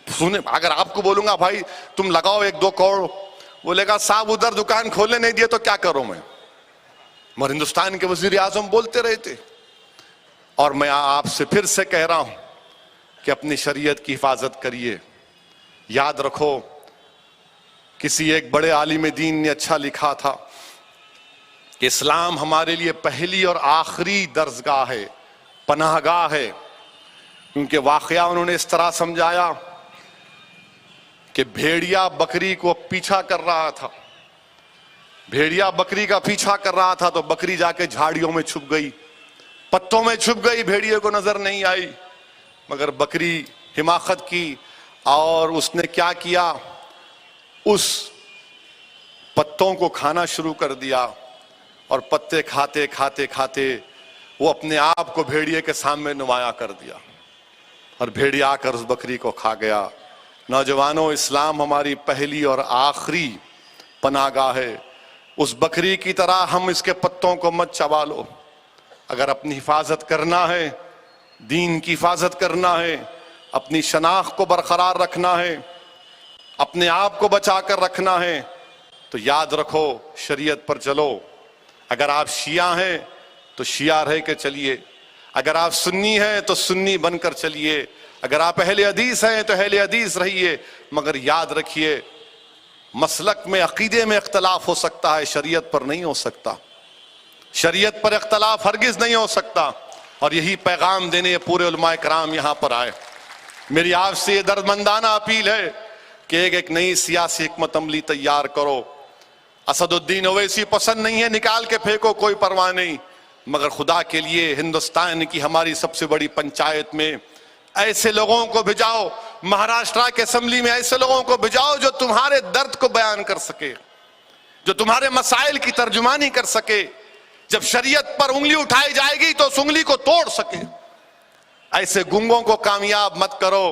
Speaker 2: सुने, अगर आपको बोलूंगा भाई तुम लगाओ 1-2 करोड़, बोलेगा साहब उधर दुकान खोलने नहीं दिए तो क्या करूं मैं? मगर हिंदुस्तान के वजीर आजम बोलते रहते। और मैं आपसे फिर से कह रहा हूं कि अपनी शरीयत की हिफाजत करिए। याद रखो, किसी एक बड़े आलिम दीन ने अच्छा लिखा था कि इस्लाम हमारे लिए पहली और आखिरी दर्जगाह है, पनाहगाह है। क्योंकि वाकया उन्होंने इस तरह समझाया कि भेड़िया बकरी को पीछा कर रहा था, भेड़िया बकरी का पीछा कर रहा था तो बकरी जाके झाड़ियों में छुप गई, पत्तों में छुप गई, भेड़िए को नजर नहीं आई। मगर बकरी हिमाकत की और उसने क्या किया, उस पत्तों को खाना शुरू कर दिया। और पत्ते खाते खाते खाते वो अपने आप को भेड़िए के सामने नुमाया कर दिया और भेड़िया आकर उस बकरी को खा गया। नौजवानों, इस्लाम हमारी पहली और आखिरी पनाहगाह है। उस बकरी की तरह हम इसके पत्तों को मत चबा लो। अगर अपनी हिफाजत करना है, दीन की हिफाजत करना है, अपनी शनाख्त को बरकरार रखना है, अपने आप को बचा कर रखना है, तो याद रखो शरीयत पर चलो। अगर आप शिया हैं तो शिया रह के चलिए, अगर आप सुन्नी हैं तो सुन्नी बनकर चलिए, अगर आप अहले हदीस हैं तो अहले हदीस रहिए। मगर याद रखिए, मसलक में, अकीदे में इख्तलाफ हो सकता है, शरीयत पर नहीं हो सकता। शरीयत पर इख्तलाफ हरगिज नहीं हो सकता। और यही पैगाम देने पूरे उलमाए कराम यहां पर आए। मेरी आपसे ये दर्दमंदाना अपील है कि एक नई सियासी हिकमत अमली तैयार करो। असदुद्दीन ओवैसी पसंद नहीं है, निकाल के फेंको, कोई परवाह नहीं। मगर खुदा के लिए हिंदुस्तान की हमारी सबसे बड़ी पंचायत में ऐसे लोगों को भिजाओ महाराष्ट्र के असेंबली में ऐसे लोगों को भिजाओ जो तुम्हारे दर्द को बयान कर सके, जो तुम्हारे मसाइल की तर्जुमानी कर सके। जब शरीयत पर उंगली उठाई जाएगी तो उस उंगली को तोड़ सके। ऐसे गूंगों को कामयाब मत करो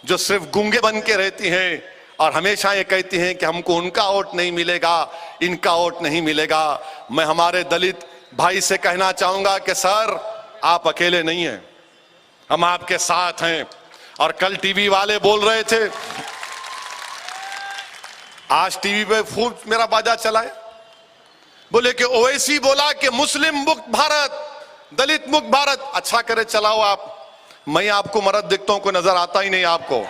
Speaker 2: जो सिर्फ गूंगे बन के रहती हैं और हमेशा ये कहती हैं कि हमको उनका वोट नहीं मिलेगा, इनका वोट नहीं मिलेगा। मैं हमारे दलित भाई से कहना चाहूंगा कि सर, आप अकेले नहीं हैं, हम आपके साथ हैं। और कल टीवी वाले बोल रहे थे, आज टीवी पे खूब मेरा बाजा चला है, बोले कि ओवैसी बोला कि मुस्लिम मुक्त भारत, दलित मुक्त भारत। अच्छा करे चलाओ आप, मैं आपको मर्द दिखता हूं, कोई नजर आता ही नहीं आपको।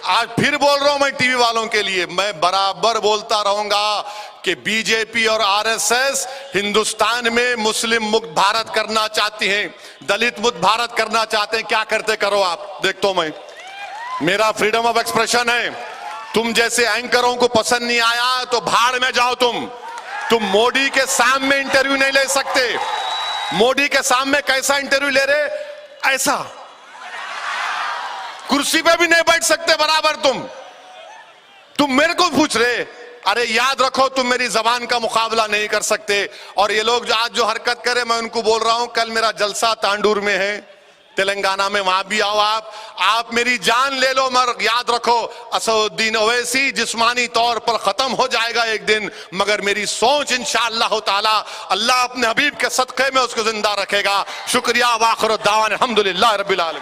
Speaker 2: आज फिर बोल रहा हूं मैं टीवी वालों के लिए, मैं बराबर बोलता रहूंगा कि बीजेपी और आरएसएस हिंदुस्तान में मुस्लिम मुक्त भारत करना चाहती हैं, दलित मुक्त भारत करना चाहते हैं। क्या करते करो आप, देखता हूं मैं, मेरा फ्रीडम ऑफ एक्सप्रेशन है। तुम जैसे एंकरों को पसंद नहीं आया तो भाड़ में जाओ। तुम मोदी के सामने इंटरव्यू नहीं ले सकते। मोदी के सामने कैसा इंटरव्यू ले रहे, ऐसा कुर्सी पे भी नहीं बैठ सकते बराबर। तुम मेरे को पूछ रहे, अरे याद रखो तुम मेरी जबान का मुकाबला नहीं कर सकते। और ये लोग जो आज जो हरकत करे, मैं उनको बोल रहा हूं, कल मेरा जलसा तांडूर में है, तेलंगाना में, वहां भी आओ आप मेरी जान ले लो, मगर याद रखो असदुद्दीन ओवैसी जिस्मानी तौर पर खत्म हो जाएगा एक दिन, मगर मेरी सोच इंशाअल्लाह ताला अल्लाह अपने हबीब के सदक़े में उसको जिंदा रखेगा। शुक्रिया। वाखिर दावान अल्हम्दुलिल्लाह रब्बिल आलमीन।